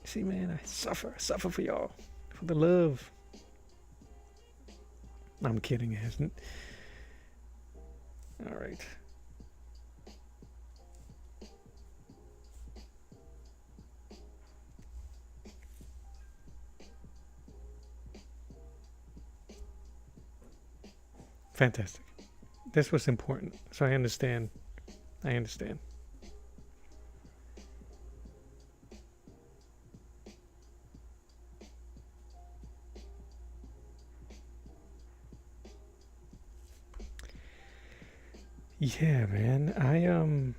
See, man, I suffer for y'all, for the love. I'm kidding, it isn't. All right. Fantastic. That's what's important. So I understand. I understand. Yeah, man.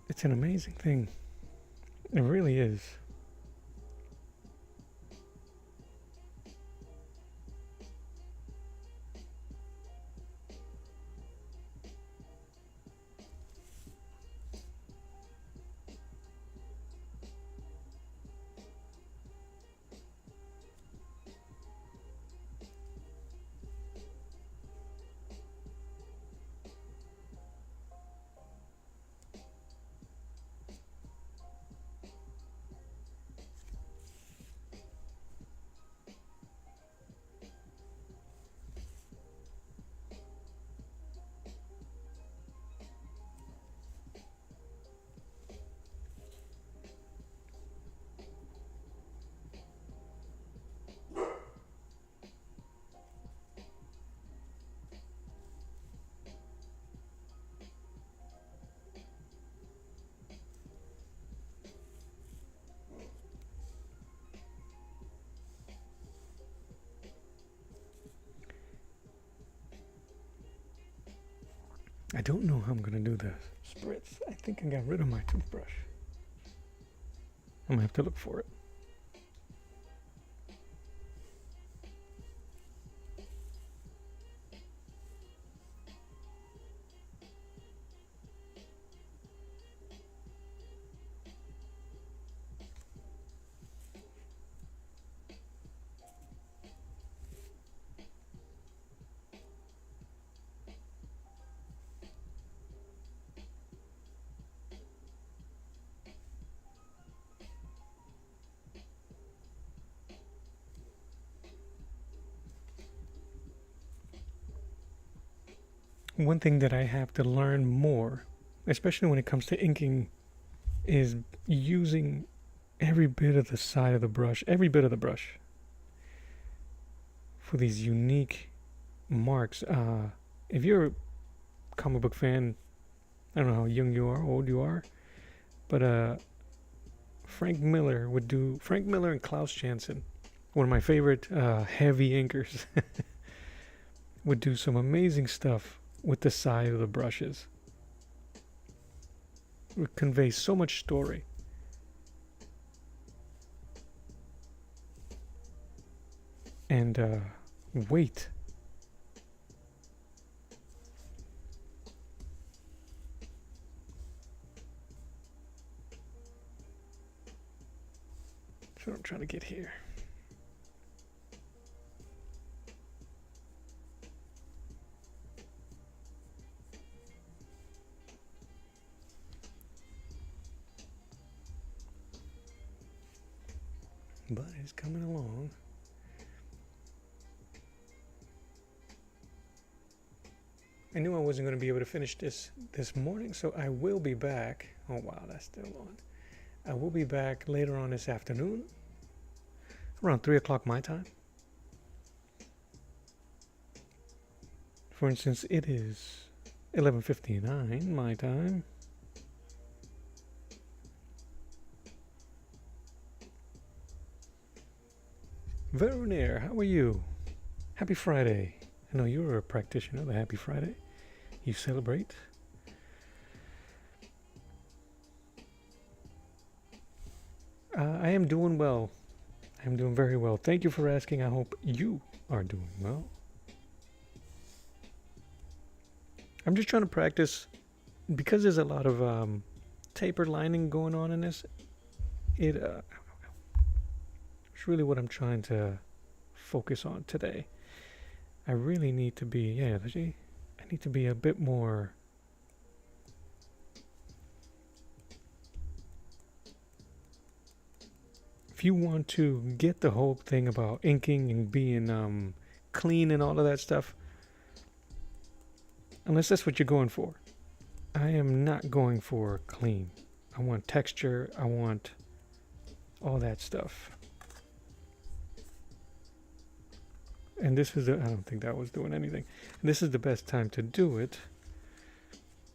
It's an amazing thing. It really is. I don't know how I'm gonna do the spritz. I think I got rid of my toothbrush. I'm gonna have to look for it. One thing that I have to learn more, especially when it comes to inking, is using every bit of the side of the brush, every bit of the brush, for these unique marks. If you're a comic book fan, I don't know how young you are, old you are, but Frank Miller and Klaus Janson, one of my favorite heavy inkers, would do some amazing stuff with the side of the brushes. It would convey so much story. And weight. That's what I'm trying to get here. But it's coming along. I knew I wasn't going to be able to finish this morning, so I will be back. Oh wow, that's still on. I will be back later on this afternoon, around 3 o'clock my time. For instance, it is 11:59 my time. Veroneer, how are you? Happy Friday. I know you're a practitioner of the Happy Friday. You celebrate. I am doing well. I am doing very well. Thank you for asking. I hope you are doing well. I'm just trying to practice because there's a lot of taper lining going on in this. It's really what I'm trying to focus on today. I really need to be, I need to be a bit more if you want to get the whole thing about inking and being clean and all of that stuff, unless that's what you're going for, I am not going for clean. I want texture, I want all that stuff. And this is I don't think that was doing anything. And this is the best time to do it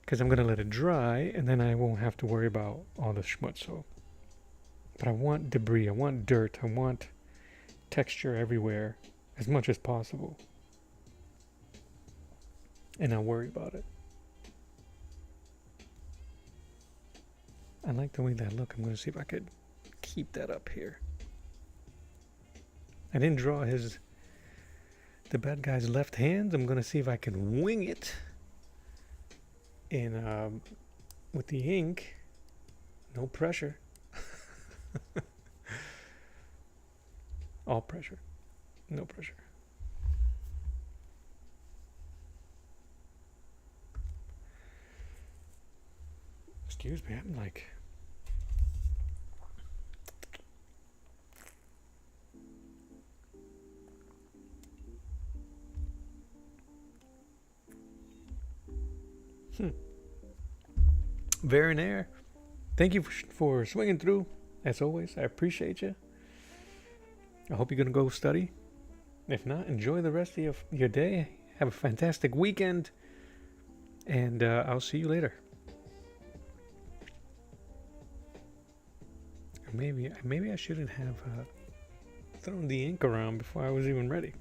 because I'm going to let it dry and then I won't have to worry about all the schmutz. But I want debris, I want dirt, I want texture everywhere as much as possible. And I'll worry about it. I like the way that look. I'm going to see if I could keep that up here. I didn't draw the bad guy's left hand. I'm going to see if I can wing it in with the ink. No pressure. All pressure. No pressure. Excuse me, I'm like... Veroneer, thank you for swinging through. As always, I appreciate you. I hope you're going to go study. If not, enjoy the rest of your day. Have a fantastic weekend. And I'll see you later. Maybe I shouldn't have thrown the ink around before I was even ready.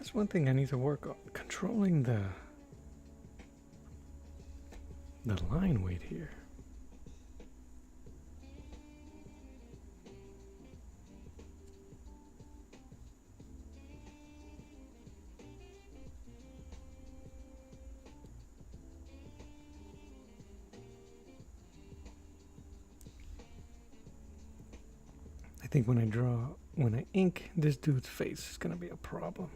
That's one thing I need to work on. Controlling the line weight here. I think when I ink this dude's face, it's gonna be a problem.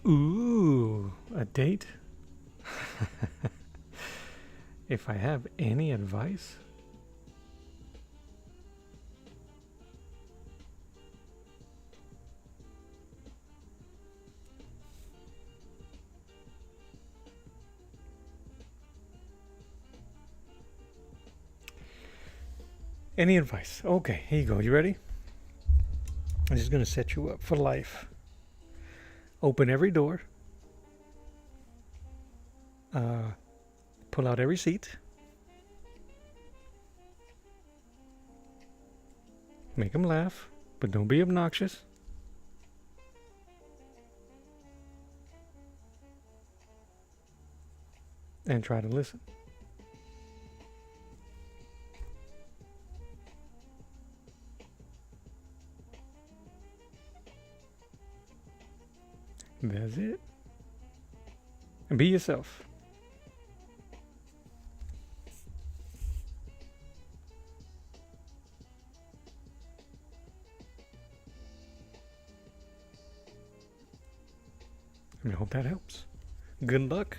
Ooh, a date? If I have any advice? Any advice? Okay, here you go. You ready? This is going to set you up for life. Open every door. Pull out every seat. Make them laugh, but don't be obnoxious. And try to listen. That's it. And be yourself. I hope that helps. Good luck.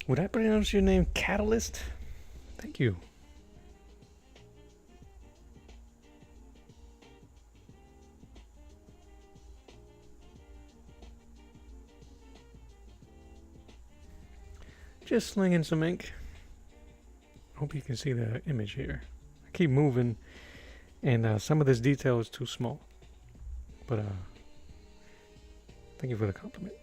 Would I pronounce your name Catalyst? Thank you. Just slinging some ink. Hope you can see the image here. I keep moving, and some of this detail is too small. But thank you for the compliment.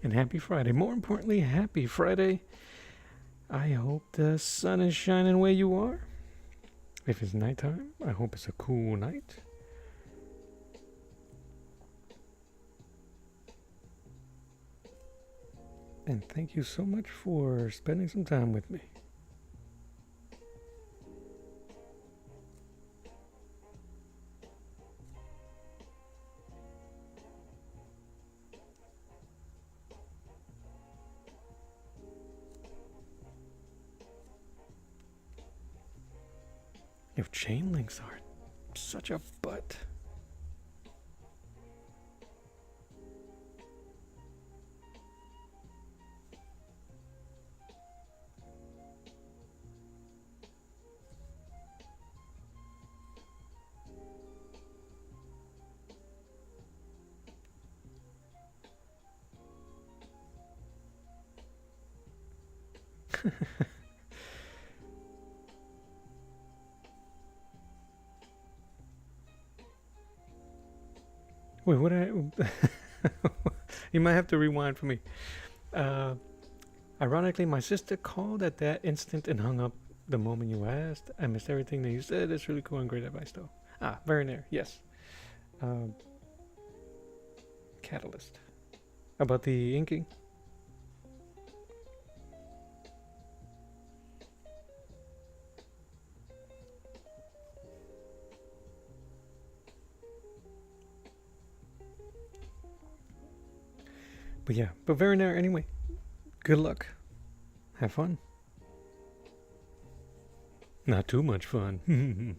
And happy Friday. More importantly, happy Friday. I hope the sun is shining where you are. If it's nighttime, I hope it's a cool night. And thank you so much for spending some time with me. If chain links are such a butt. Wait, what you might have to rewind for me. Ironically, my sister called at that instant and hung up the moment you asked. I missed everything that you said. It's really cool and great advice, though. Ah, very near. Yes. catalyst. About the inking. But yeah, but very rare anyway. Good luck. Have fun. Not too much fun.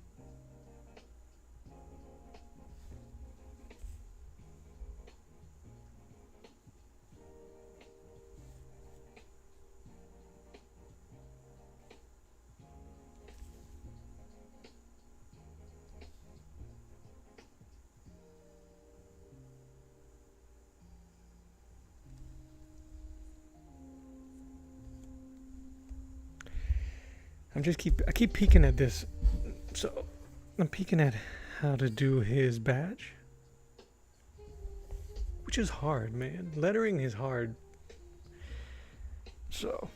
I keep peeking at this. So I'm peeking at how to do his badge. Which is hard, man. Lettering is hard. So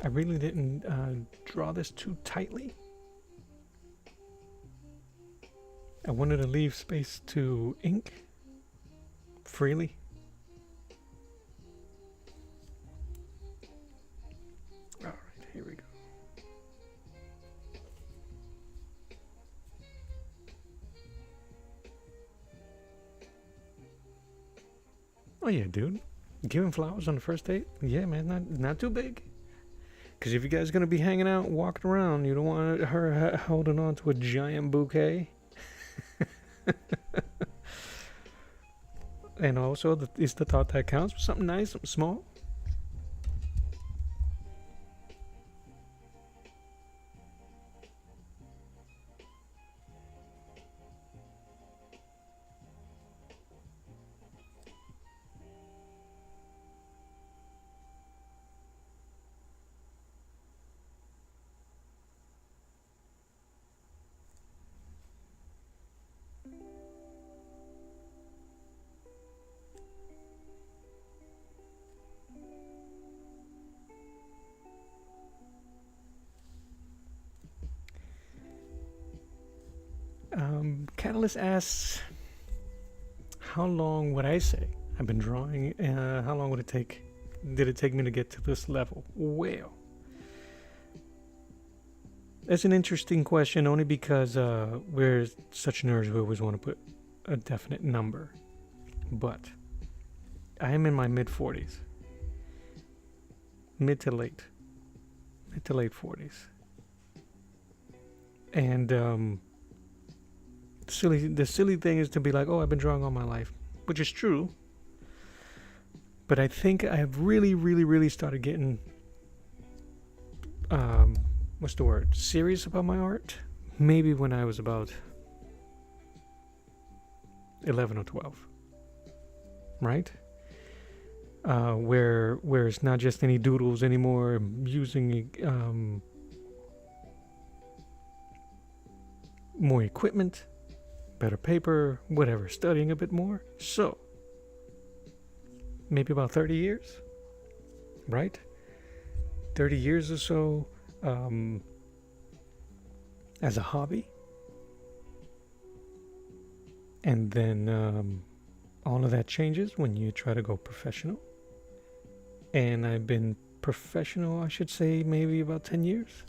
I really didn't draw this too tightly. I wanted to leave space to ink freely. All right, here we go. Oh yeah, dude. Giving flowers on the first date? Yeah, man, not too big. Because if you guys are going to be hanging out, walking around, you don't want her holding on to a giant bouquet. And also, it's the thought that counts. Something nice, something small. Catalyst asks, how long would I say I've been drawing? How long would it take? Did it take me to get to this level? Well, that's an interesting question, only because we're such nerds who always want to put a definite number. But I am in my mid-40s. Mid to late 40s. And the silly thing is to be like, oh, I've been drawing all my life, which is true. But I think I have really started getting what's the word? Serious about my art. Maybe when I was about 11 or 12. Right? Where it's not just any doodles anymore. I'm using more equipment, better paper, whatever, studying a bit more. So, maybe about 30 years, right? 30 years or so as a hobby. And then all of that changes when you try to go professional. And I've been professional, I should say, maybe about 10 years.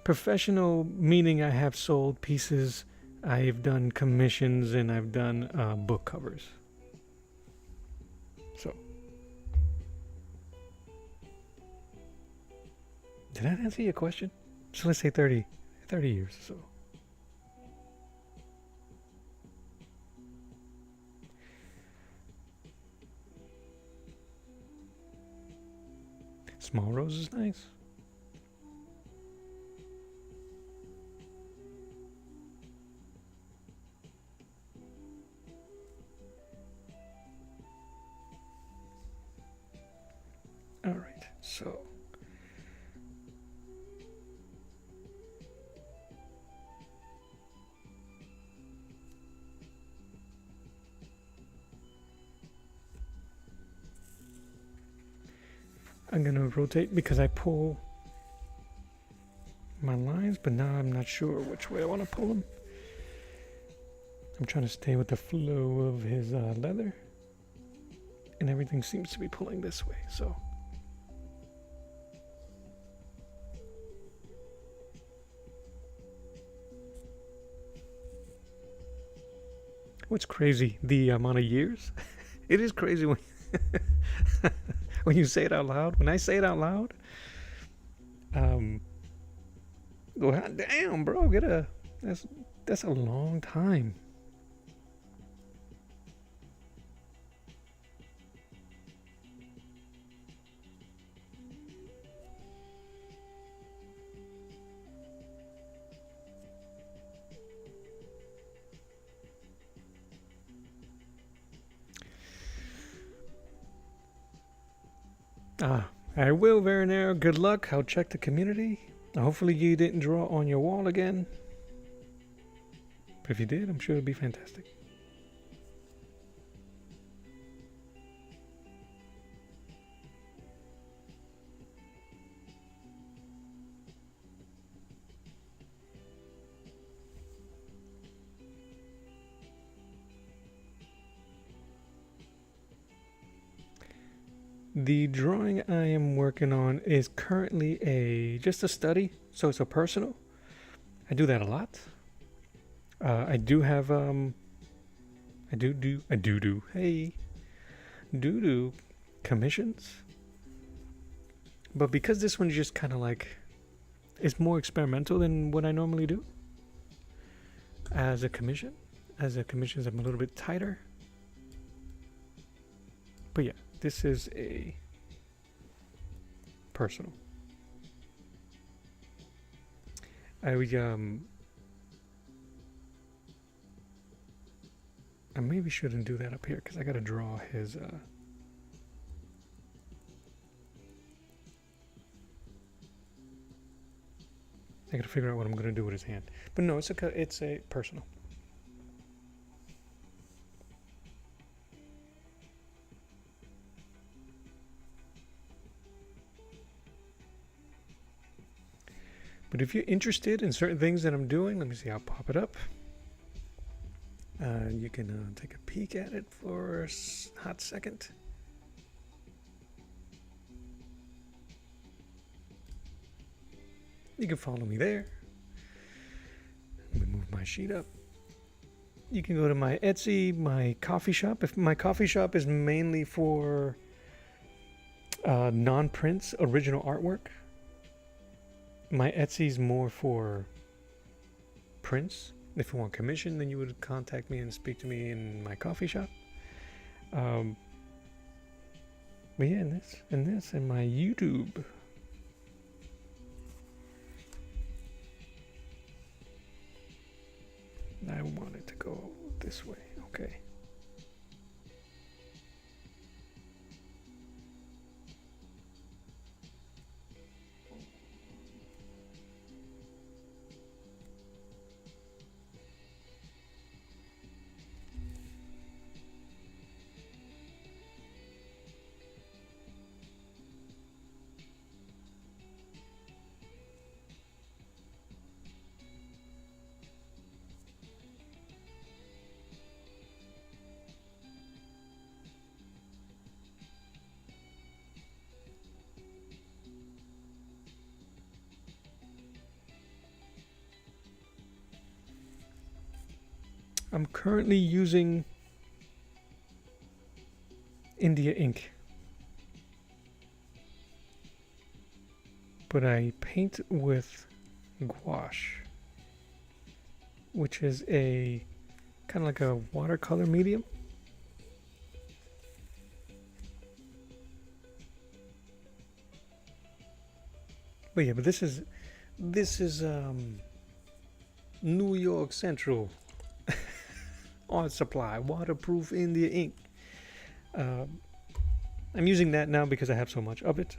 Professional meaning I have sold pieces, I've done commissions, and I've done book covers. So, did that answer your question? So let's say 30 years or so. Small rose is nice. All right, so I'm gonna rotate because I pull my lines, but now I'm not sure which way I want to pull them. I'm trying to stay with the flow of his leather, and everything seems to be pulling this way, so. What's crazy? The amount of years? It is crazy when when you say it out loud. When I say it out loud, go, damn, bro, that's a long time. I will, Veronero. Good luck. I'll check the community. Hopefully you didn't draw on your wall again. But if you did, I'm sure it'd be fantastic. The drawing I am working on is currently just a study, so it's a personal. I do that a lot. I do have I do commissions, but because this one's just kind of like, it's more experimental than what I normally do. As a commissions, I'm a little bit tighter. But yeah, this is a personal. I maybe shouldn't do that up here because I gotta draw his I gotta figure out what I'm gonna do with his hand. But no, it's a personal. But if you're interested in certain things that I'm doing, let me see, I'll pop it up. You can take a peek at it for a hot second. You can follow me there. Let me move my sheet up. You can go to my Etsy, my coffee shop. If my coffee shop is mainly for non-prints, original artwork. My Etsy's more for prints. If you want commission, then you would contact me and speak to me in my coffee shop. But yeah, and my YouTube. I want it to go this way. Okay. I'm currently using India ink, but I paint with gouache, which is a kind of like a watercolor medium. But yeah, but this is New York Central art supply, waterproof India ink. I'm using that now because I have so much of it,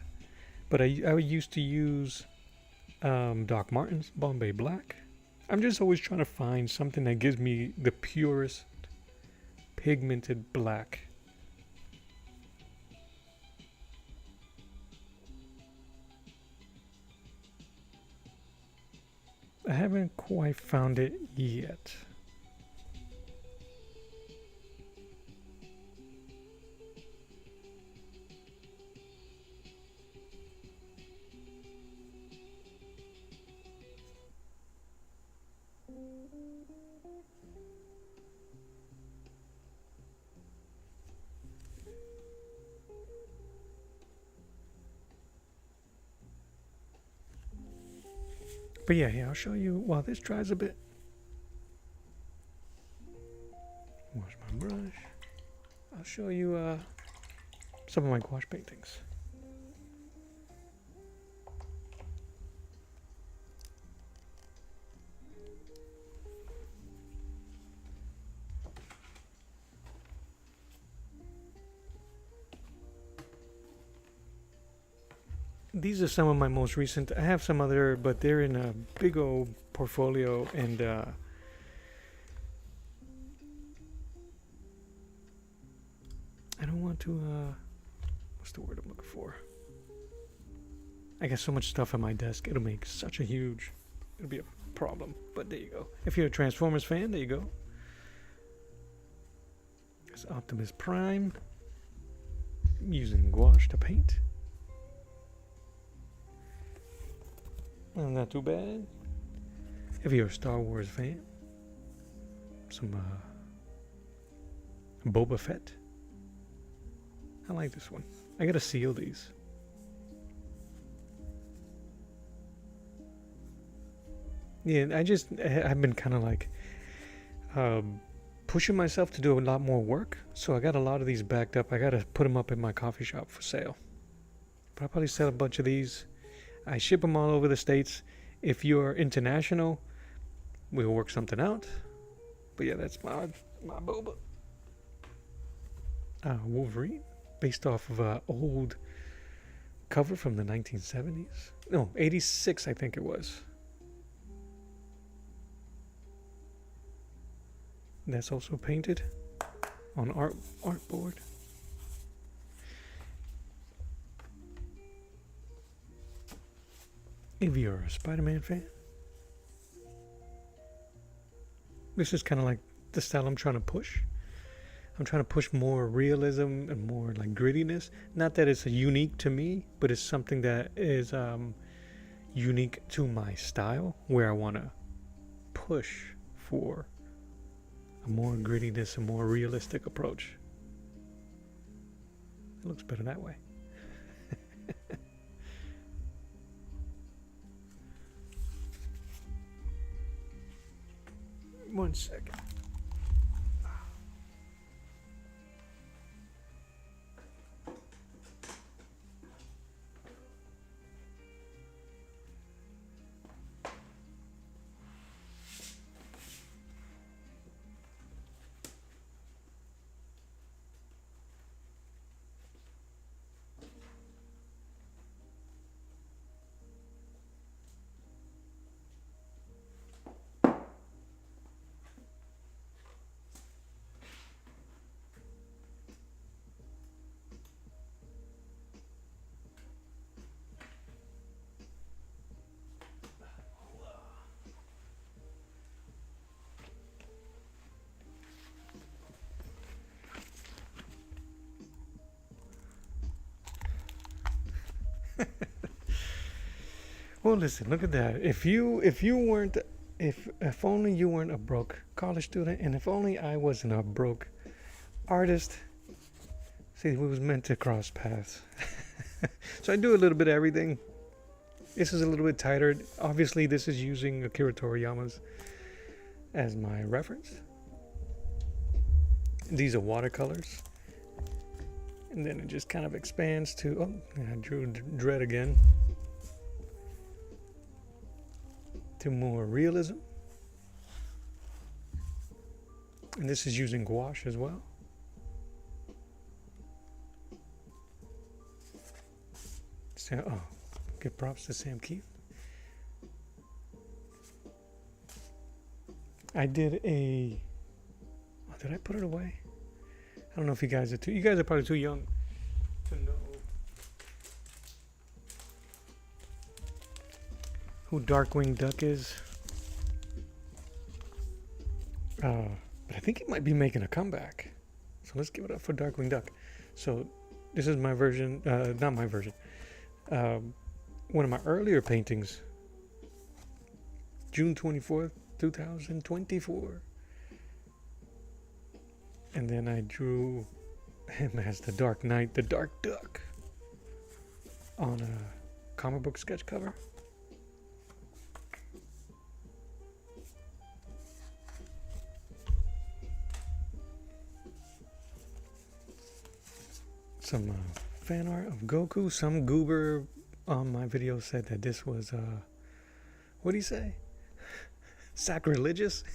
but I used to use Doc Martens Bombay Black. I'm just always trying to find something that gives me the purest pigmented black. I haven't quite found it yet. But yeah, I'll show you while this dries a bit. Wash my brush. I'll show you some of my gouache paintings. These are some of my most recent. I have some other, but they're in a big old portfolio, and I don't want to, what's the word I'm looking for? I got so much stuff on my desk, it'll make such a huge, it'll be a problem. But there you go. If you're a Transformers fan, there you go. It's Optimus Prime. I'm using gouache to paint. Not too bad. If you're a Star Wars fan, some Boba Fett. I like this one. I gotta seal these. Yeah, I've been kind of like pushing myself to do a lot more work. So I got a lot of these backed up. I gotta put them up in my coffee shop for sale. But I'll probably sell a bunch of these. I ship them all over the States. If you're international, we'll work something out. But yeah, that's my boba. Wolverine, based off of an old cover from the 1970s. No, 86, I think it was. That's also painted on artboard. If you're a Spider-Man fan, this is kind of like the style I'm trying to push. I'm trying to push more realism and more like grittiness. Not that it's unique to me, but it's something that is unique to my style, where I want to push for a more grittiness, a more realistic approach. It looks better that way. One second. Well, listen, look at that. If only you weren't a broke college student, and if only I wasn't a broke artist. See, we was meant to cross paths. So I do a little bit of everything. This is a little bit tighter. Obviously, this is using Akira Toriyama's as my reference. These are watercolors. And then it just kind of expands to, oh, I drew Dread again. To more realism. And this is using gouache as well. So, oh, give props to Sam Keith. I did a, oh, did I put it away? I don't know if you guys are probably too young to know who Darkwing Duck is. But I think he might be making a comeback. So let's give it up for Darkwing Duck. So this is my version, not my version. One of my earlier paintings, June 24th, 2024. And then I drew him as the Dark Knight, the Dark Duck, on a comic book sketch cover. Some fan art of Goku. Some goober on my video said that this was, what do you say? Sacrilegious?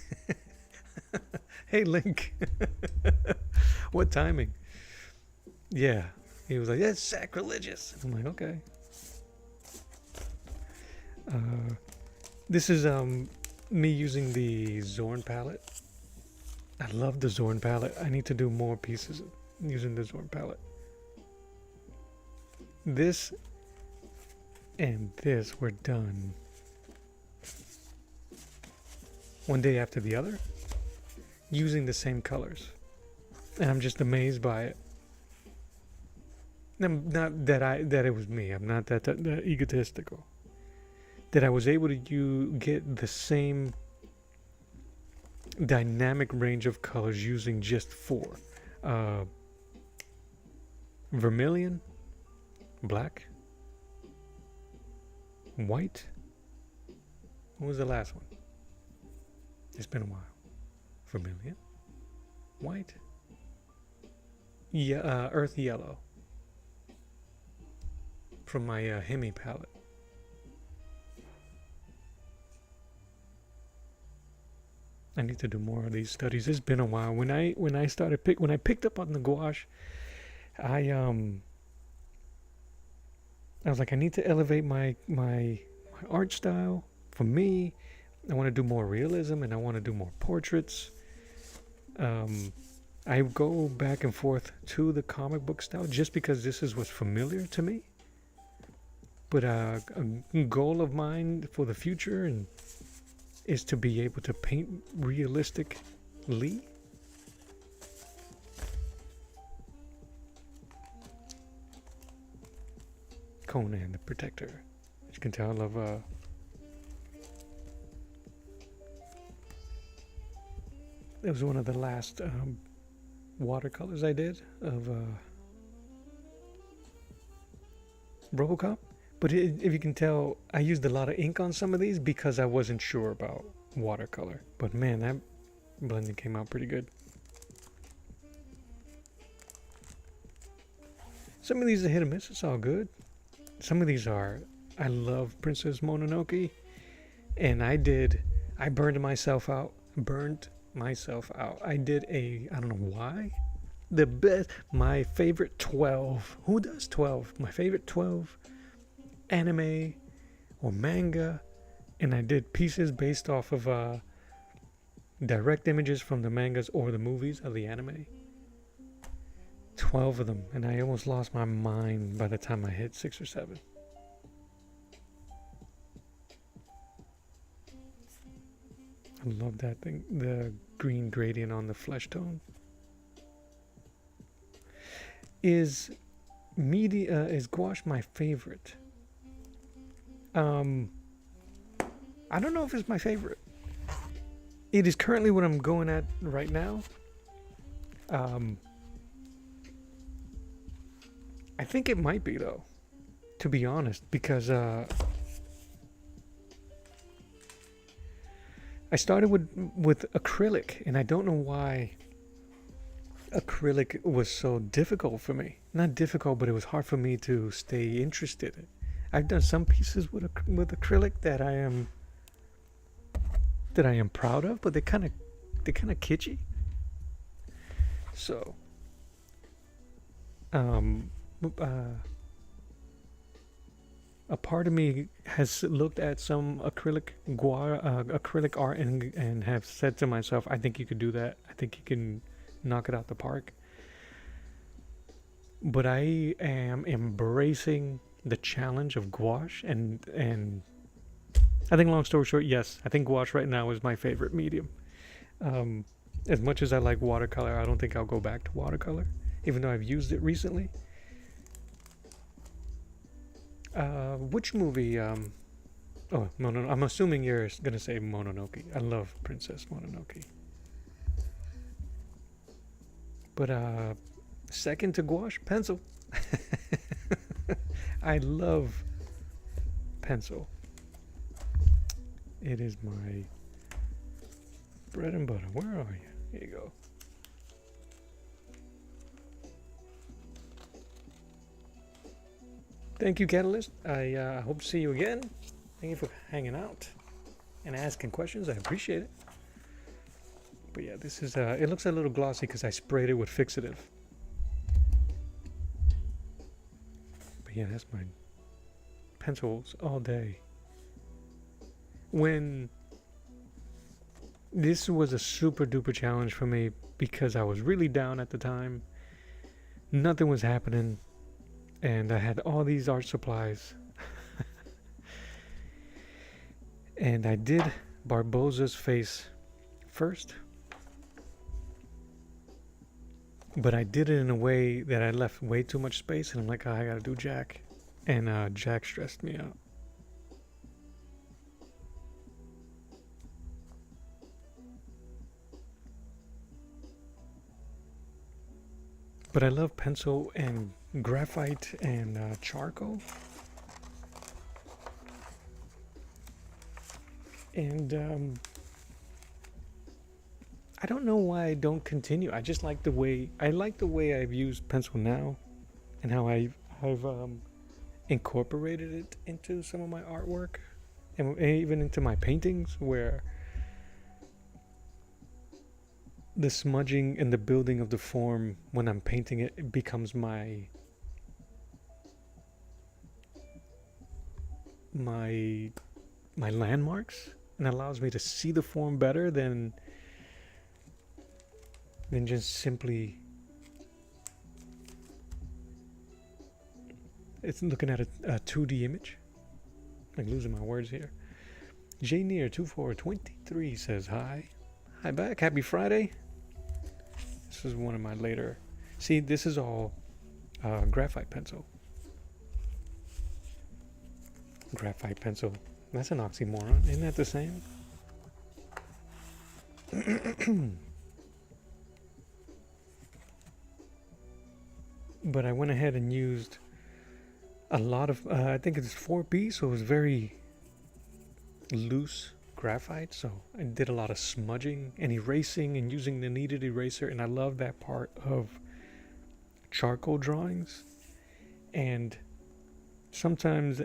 Hey, Link. What timing? Yeah. He was like, that's sacrilegious. I'm like, okay. This is me using the Zorn palette. I love the Zorn palette. I need to do more pieces using the Zorn palette. This and this were done one day after the other, using the same colors, and I'm just amazed by it. Not that it was me. I'm not that egotistical. That I was able to get the same dynamic range of colors using just 4: vermilion, black, white. What was the last one? It's been a while. Vermilion, white, yeah, earth yellow from my Hemi palette. I need to do more of these studies. It's been a while. When I picked up on the gouache, I was like, I need to elevate my art style. For me, I want to do more realism and I want to do more portraits. I go back and forth to the comic book style just because this is what's familiar to me. But a goal of mine for the future is to be able to paint realistically. Conan the Protector. As you can tell, I love it was one of the last watercolors I did of RoboCop. But if you can tell, I used a lot of ink on some of these because I wasn't sure about watercolor. But man, that blending came out pretty good. Some of these are hit or miss. It's all good. Some of these are, I love Princess Mononoke. And I burned myself out. I did I don't know why. My favorite 12. Who does 12? My favorite 12 anime or manga. And I did pieces based off of direct images from the mangas or the movies of the anime. 12 of them. And I almost lost my mind by the time I hit 6 or 7. I love that thing, the green gradient on the flesh tone. Is gouache my favorite? I don't know if it's my favorite. It is currently what I'm going at right now. I think it might be though, to be honest, because I started with acrylic, and I don't know why acrylic was so difficult for me. Not difficult, but it was hard for me to stay interested in. I've done some pieces with acrylic that I am proud of, but they're kind of kitschy. So, a part of me has looked at some acrylic art and have said to myself, I think you could do that. I think you can knock it out the park. But I am embracing the challenge of gouache, and I think, long story short, yes, I think gouache right now is my favorite medium. As much as I like watercolor, I don't think I'll go back to watercolor, even though I've used it recently. Which movie? Oh, no. I'm assuming you're gonna say Mononoke. I love Princess Mononoke. But second to gouache, pencil. I love pencil. It is my bread and butter. Where are you? Here you go. Thank you, Catalyst. I hope to see you again. Thank you for hanging out and asking questions. I appreciate it. But yeah, this is, it looks a little glossy because I sprayed it with fixative. But yeah, that's my pencils all day. When this was a super duper challenge for me because I was really down at the time. Nothing was happening. And I had all these art supplies. And I did Barbosa's face first. But I did it in a way that I left way too much space. And I'm like, oh, I gotta do Jack. And Jack stressed me out. But I love pencil and graphite and charcoal. And I don't know why I don't continue. I just like the way I've used pencil now, and how I've incorporated it into some of my artwork, and even into my paintings, where the smudging and the building of the form when I'm painting it, it becomes my landmarks, and allows me to see the form better than just simply it's looking at a 2D image. I'm losing my words here. JNear2423 says hi. Hi back. Happy Friday. This is one of my later. See, this is all graphite pencil. Graphite pencil. That's an oxymoron. Isn't that the same? But I went ahead and used a lot of, I think it's 4B, so it was very loose graphite. So I did a lot of smudging and erasing and using the kneaded eraser, and I love that part of charcoal drawings. And sometimes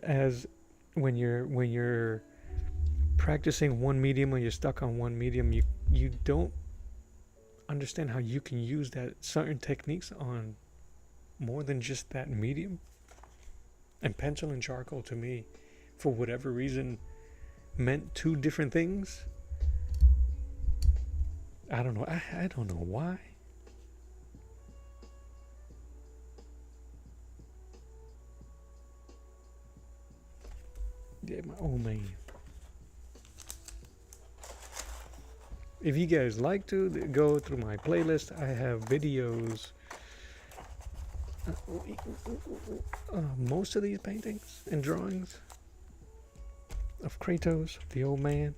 when you're practicing one medium, or you're stuck on one medium, you don't understand how you can use that certain techniques on more than just that medium. And pencil and charcoal, to me, for whatever reason, meant two different things. I don't know. I don't know why. Yeah, my old man. If you guys like to go through my playlist, I have videos. Most of these paintings and drawings of Kratos, the old man.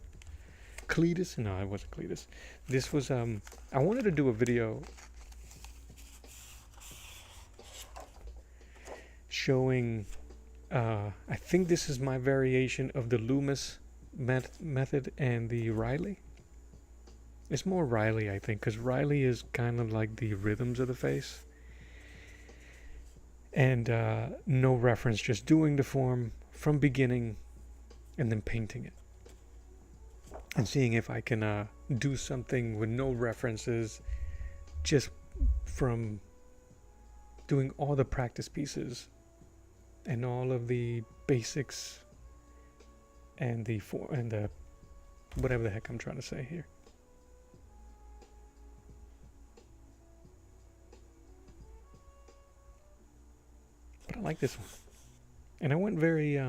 Cletus? No, it wasn't Cletus. This was, I wanted to do a video showing, I think this is my variation of the Loomis method and the Riley. It's more Riley, I think, because Riley is kind of like the rhythms of the face. And no reference, just doing the form from beginning and then painting it. And seeing if I can do something with no references, just from doing all the practice pieces and all of the basics and the whatever the heck I'm trying to say here. But I like this one. And I went very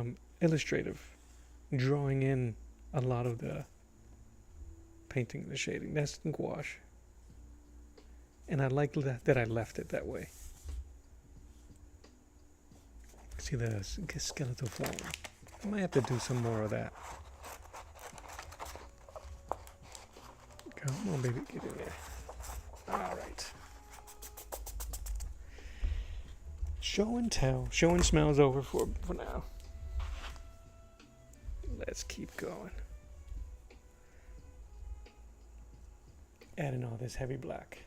illustrative, drawing in a lot of the painting, the shading. That's gouache. And I like that I left it that way. See the skeletal form. I might have to do some more of that. Come on, baby, get in there. All right. Show and tell. Show and smell's over for now. Let's keep going. Adding all this heavy black.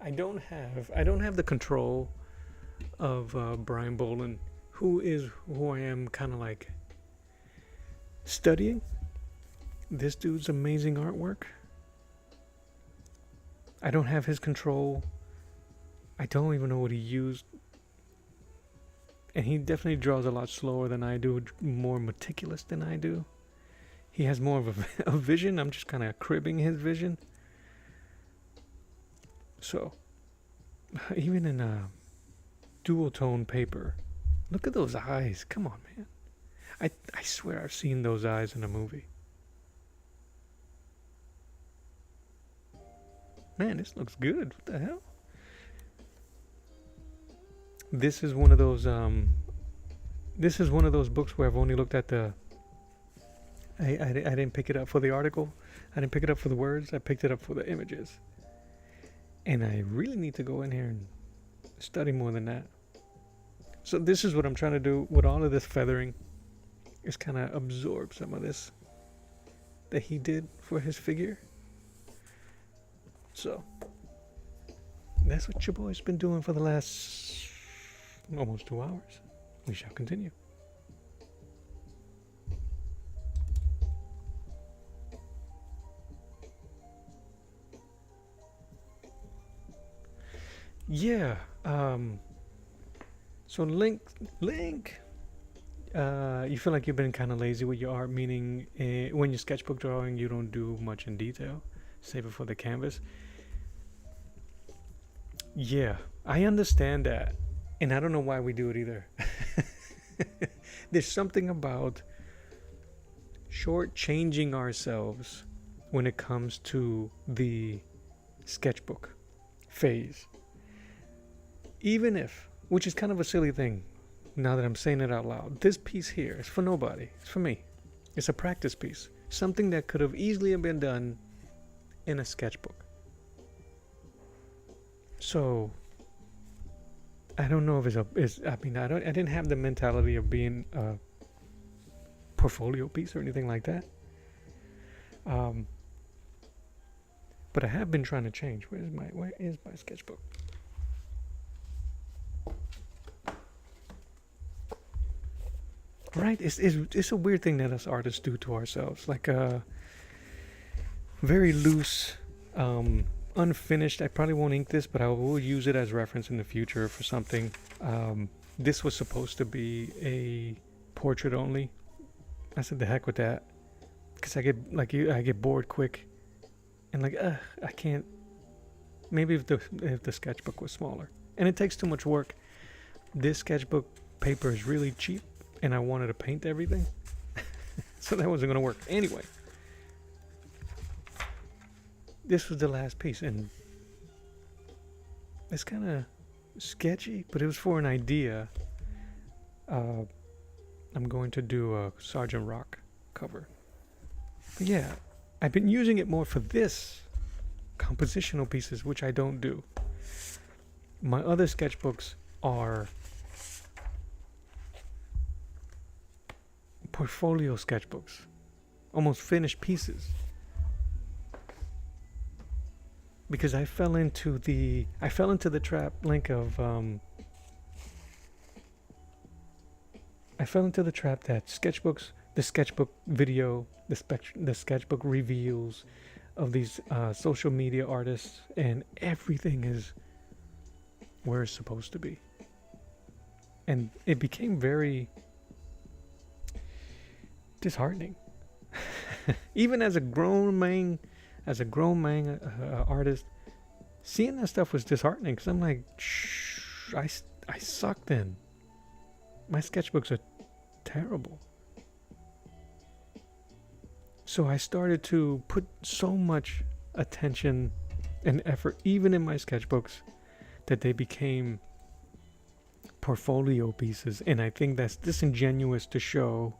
I don't have the control of Brian Boland, who I am kind of like studying. This dude's amazing artwork. I don't have his control. I don't even know what he used. And he definitely draws a lot slower than I do, more meticulous than I do. He has more of a vision. I'm just kind of cribbing his vision. So, even in a dual tone paper, look at those eyes. Come on, man. I swear I've seen those eyes in a movie. Man, this looks good. What the hell? This is one of those books where I've only looked at the I didn't pick it up for the article. I didn't pick it up for the words. I picked it up for the images. And I really need to go in here and study more than that. So this is what I'm trying to do with all of this feathering, is kind of absorb some of this that he did for his figure. So that's what your boy's been doing for the last almost 2 hours. We shall continue. Yeah. So Link. You feel like you've been kind of lazy with your art, meaning when you're sketchbook drawing, you don't do much in detail. Save it for the canvas. Yeah, I understand that. And I don't know why we do it either. There's something about shortchanging ourselves when it comes to the sketchbook phase. Even if, which is kind of a silly thing, now that I'm saying it out loud, this piece here is for nobody. It's for me. It's a practice piece. Something that could have easily been done in a sketchbook. So I don't know if I didn't have the mentality of being a portfolio piece or anything like that. But I have been trying to change. Where is my sketchbook? Right, it's a weird thing that us artists do to ourselves, like a very loose, unfinished. I probably won't ink this, but I will use it as reference in the future for something. This was supposed to be a portrait only. I said the heck with that, because I get bored quick, and I can't. Maybe if the sketchbook was smaller, and it takes too much work. This sketchbook paper is really cheap. And I wanted to paint everything. So that wasn't going to work. Anyway. This was the last piece. And it's kind of sketchy. But it was for an idea. I'm going to do a Sergeant Rock cover. But yeah. I've been using it more for this. Compositional pieces. Which I don't do. My other sketchbooks are portfolio sketchbooks, almost finished pieces, because I fell into the trap link of I fell into the trap that sketchbooks, the sketchbook video, the sketchbook reveals of these social media artists, and everything is where it's supposed to be, and it became very disheartening. Even as a grown man artist, seeing that stuff was disheartening, because I'm like, I suck then. My sketchbooks are terrible. So I started to put so much attention and effort, even in my sketchbooks, that they became portfolio pieces. And I think that's disingenuous to show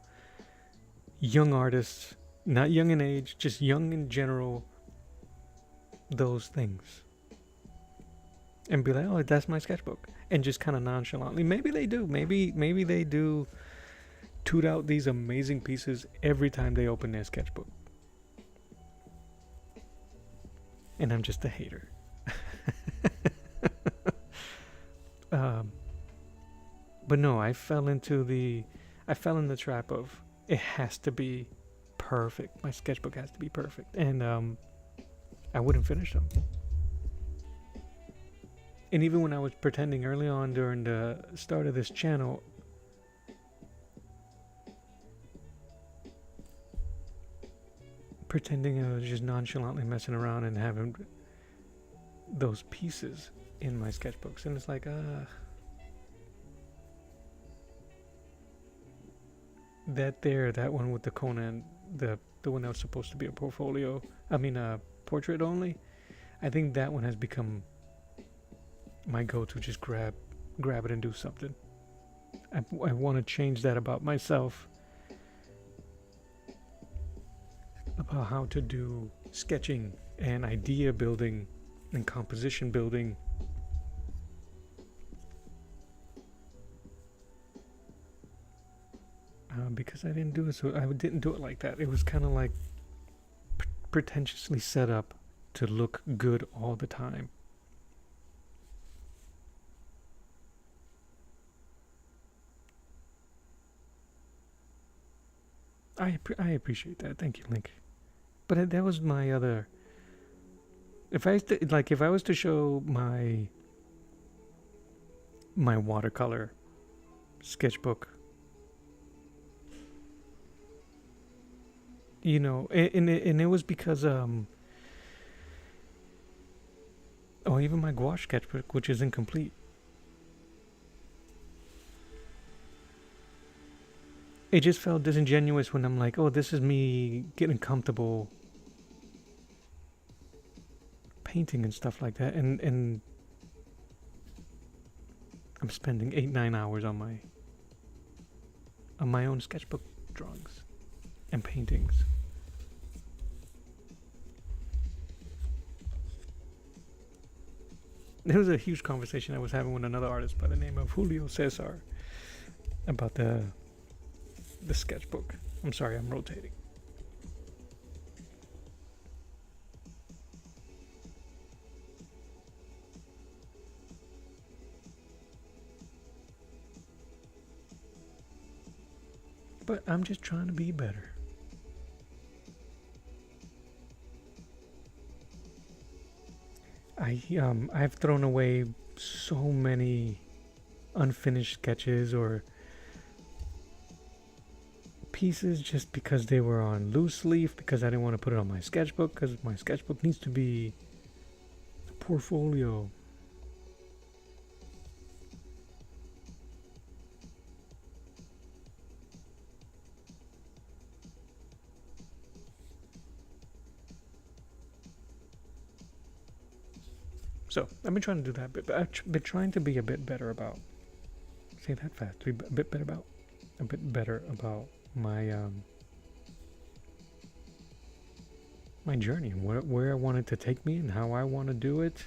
young artists, not young in age, just young in general, those things. And be like, oh, that's my sketchbook. And just kind of nonchalantly. Maybe they do. Maybe they do toot out these amazing pieces every time they open their sketchbook. And I'm just a hater. But no, I fell in the trap of it has to be perfect. My sketchbook has to be perfect. And I wouldn't finish them. And even when I was pretending early on during the start of this channel, pretending I was just nonchalantly messing around and having those pieces in my sketchbooks. And it's like, that one with the Conan, the one that was supposed to be a portfolio, portrait only, I think that one has become my go-to. Just grab it and do something. I want to change that about myself, about how to do sketching and idea building and composition building. Because I didn't do it, so I didn't do it like that. It was kind of like pretentiously set up to look good all the time. I appreciate that. Thank you, Link. But that was my other. If I was to show my watercolor sketchbook, and it was because even my gouache sketchbook, which is incomplete. It just felt disingenuous when I'm like, oh, this is me getting comfortable painting and stuff like that, and I'm spending 8-9 hours on my own sketchbook drawings and paintings. There was a huge conversation I was having with another artist by the name of Julio Cesar about the sketchbook. I'm sorry, I'm rotating. But I'm just trying to be better. I've thrown away so many unfinished sketches or pieces just because they were on loose leaf, because I didn't want to put it on my sketchbook, because my sketchbook needs to be a portfolio. So I've been trying to do that bit, but I've been trying to be a bit better about. Say that fast. Be a bit better about my my journey, where I wanted to take me, and how I want to do it,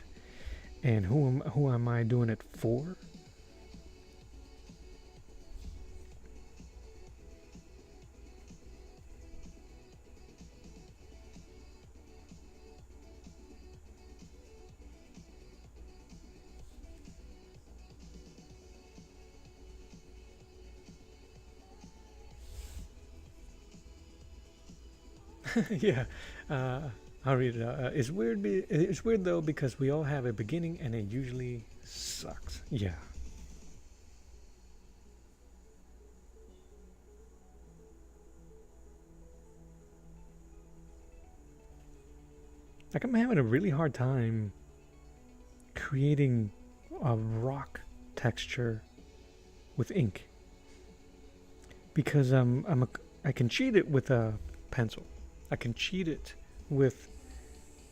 and who am I doing it for? Yeah, I'll read it out. It's weird. It's weird though, because we all have a beginning, and it usually sucks. Yeah. Like, I'm having a really hard time creating a rock texture with ink, because I can cheat it with a pencil. I can cheat it with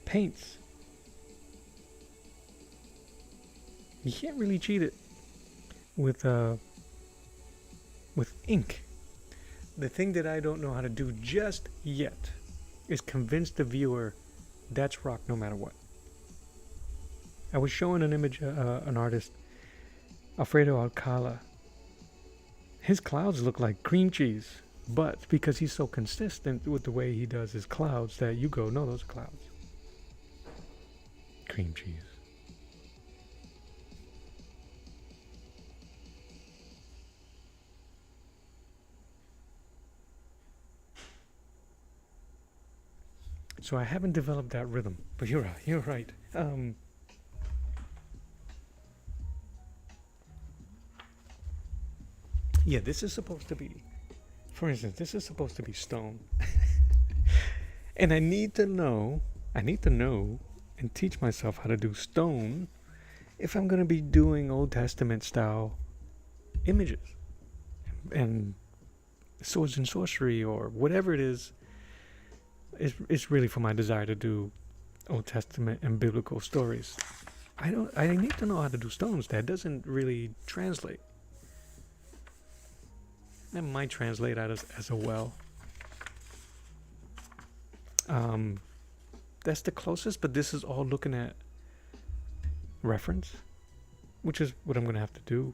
paints. You can't really cheat it with ink. The thing that I don't know how to do just yet is convince the viewer that's rock no matter what. I was showing an image, an artist, Alfredo Alcala. His clouds look like cream cheese, but because he's so consistent with the way he does his clouds that you go, no, those are clouds. Cream cheese. So I haven't developed that rhythm, but you're right. Yeah, this is supposed to be, for instance, this is supposed to be stone. And I need to know and teach myself how to do stone if I'm going to be doing Old Testament style images and swords and sorcery or whatever it is. It's really for my desire to do Old Testament and biblical stories. I need to know how to do stones. That doesn't really translate. That might translate out as a well. That's the closest, but this is all looking at reference, which is what I'm gonna have to do.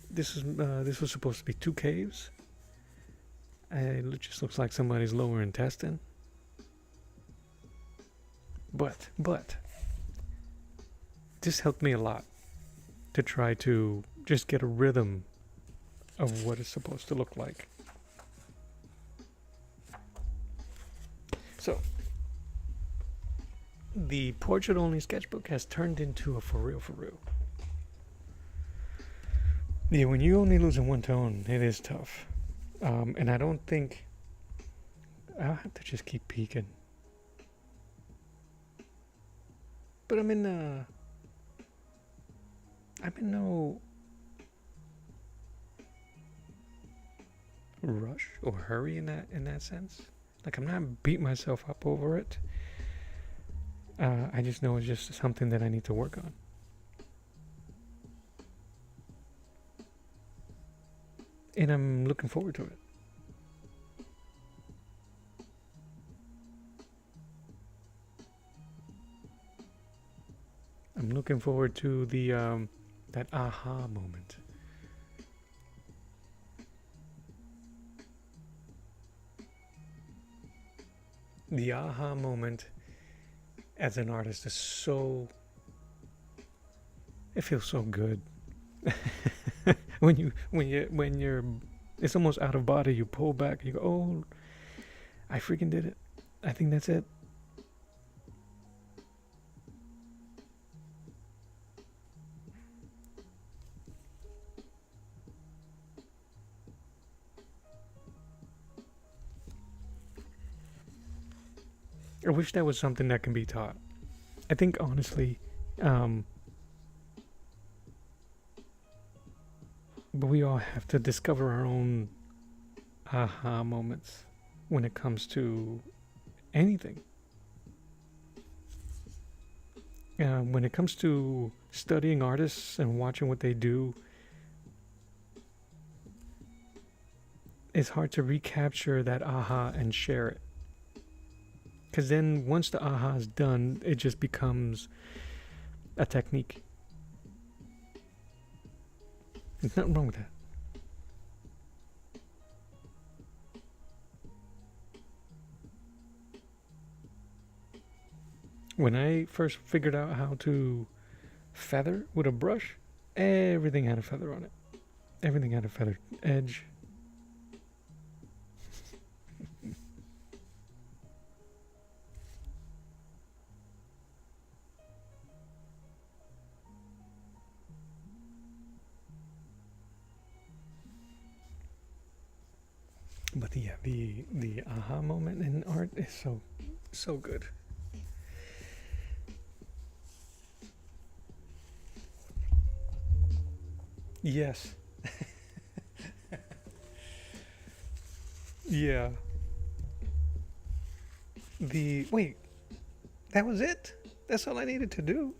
This was supposed to be 2 caves. It just looks like somebody's lower intestine. But this helped me a lot to try to just get a rhythm of what it's supposed to look like. So the portrait only sketchbook has turned into a for real. Yeah, when you only losing one tone, it is tough. And I don't think I'll have to just keep peeking. But I'm in no rush or hurry in that sense. Like, I'm not beating myself up over it. I just know it's just something that I need to work on. And I'm looking forward to it. I'm looking forward to the that aha moment. The aha moment as an artist is so, it feels so good. when you're it's almost out of body, you pull back and you go, oh, I freaking did it. I think that's it. I wish that was something that can be taught. I think honestly, but we all have to discover our own aha moments when it comes to anything. When it comes to studying artists and watching what they do, it's hard to recapture that aha and share it. Because then once the aha is done, it just becomes a technique. There's nothing wrong with that. When I first figured out how to feather with a brush, everything had a feather on it. Everything had a feathered edge. But yeah, the aha moment in art is so good. Yes. Yeah. Wait, that was it? That's all I needed to do?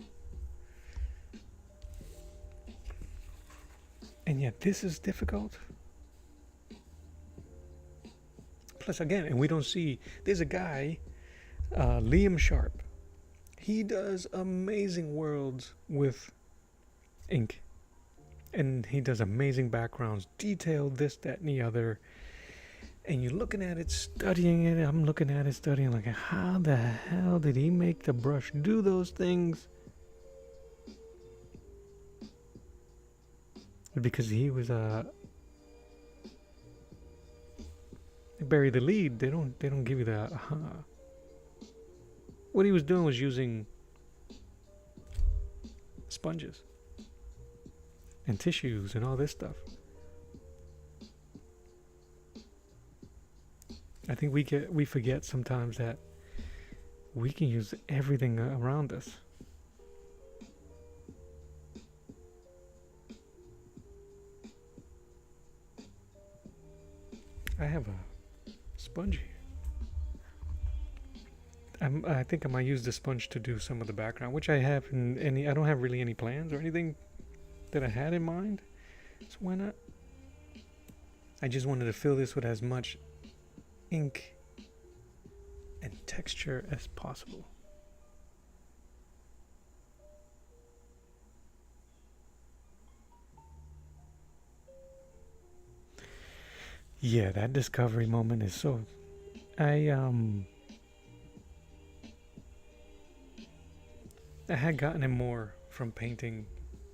And yet this is difficult? Plus again, and we don't see, there's a guy, Liam Sharp. He does amazing worlds with ink. And he does amazing backgrounds, detailed this, that, and the other. And you're looking at it, studying it. I'm looking at it, studying, like, how the hell did he make the brush do those things? Because he was bury the lead. They don't give you the What he was doing was using sponges and tissues and all this stuff. I think we forget sometimes that we can use everything around us. I have a sponge here. I think I might use the sponge to do some of the background, which I have I don't have really any plans or anything that I had in mind. So why not? I just wanted to fill this with as much ink and texture as possible. Yeah, that discovery moment is so... I had gotten it more from painting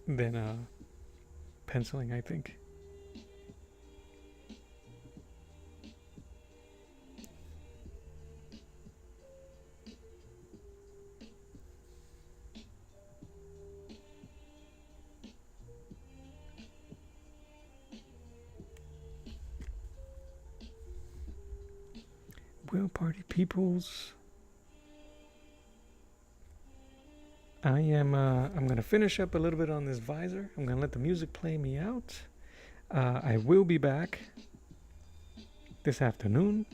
than penciling, I think. Well, party peoples, I'm gonna finish up a little bit on this visor. I'm gonna let the music play me out. I will be back this afternoon.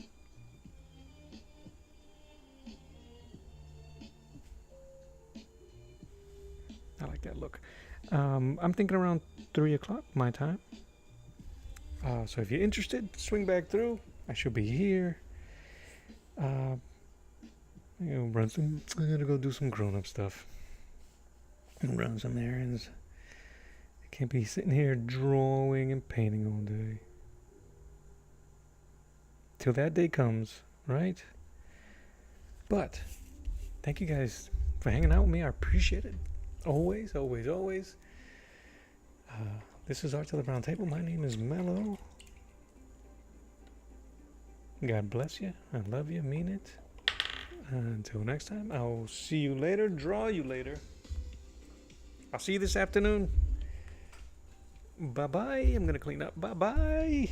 I like that look. I'm thinking around 3 o'clock my time. So if you're interested, swing back through. I should be here. I'm gonna go do some grown-up stuff. Run some errands. I can't be sitting here drawing and painting all day. Till that day comes, right? But thank you guys for hanging out with me. I appreciate it. Always, always, always. This is Art to the Round Table. My name is Mello. God bless you. I love you. Mean it. Until next time, I'll see you later. Draw you later. I'll see you this afternoon. Bye-bye. I'm going to clean up. Bye-bye.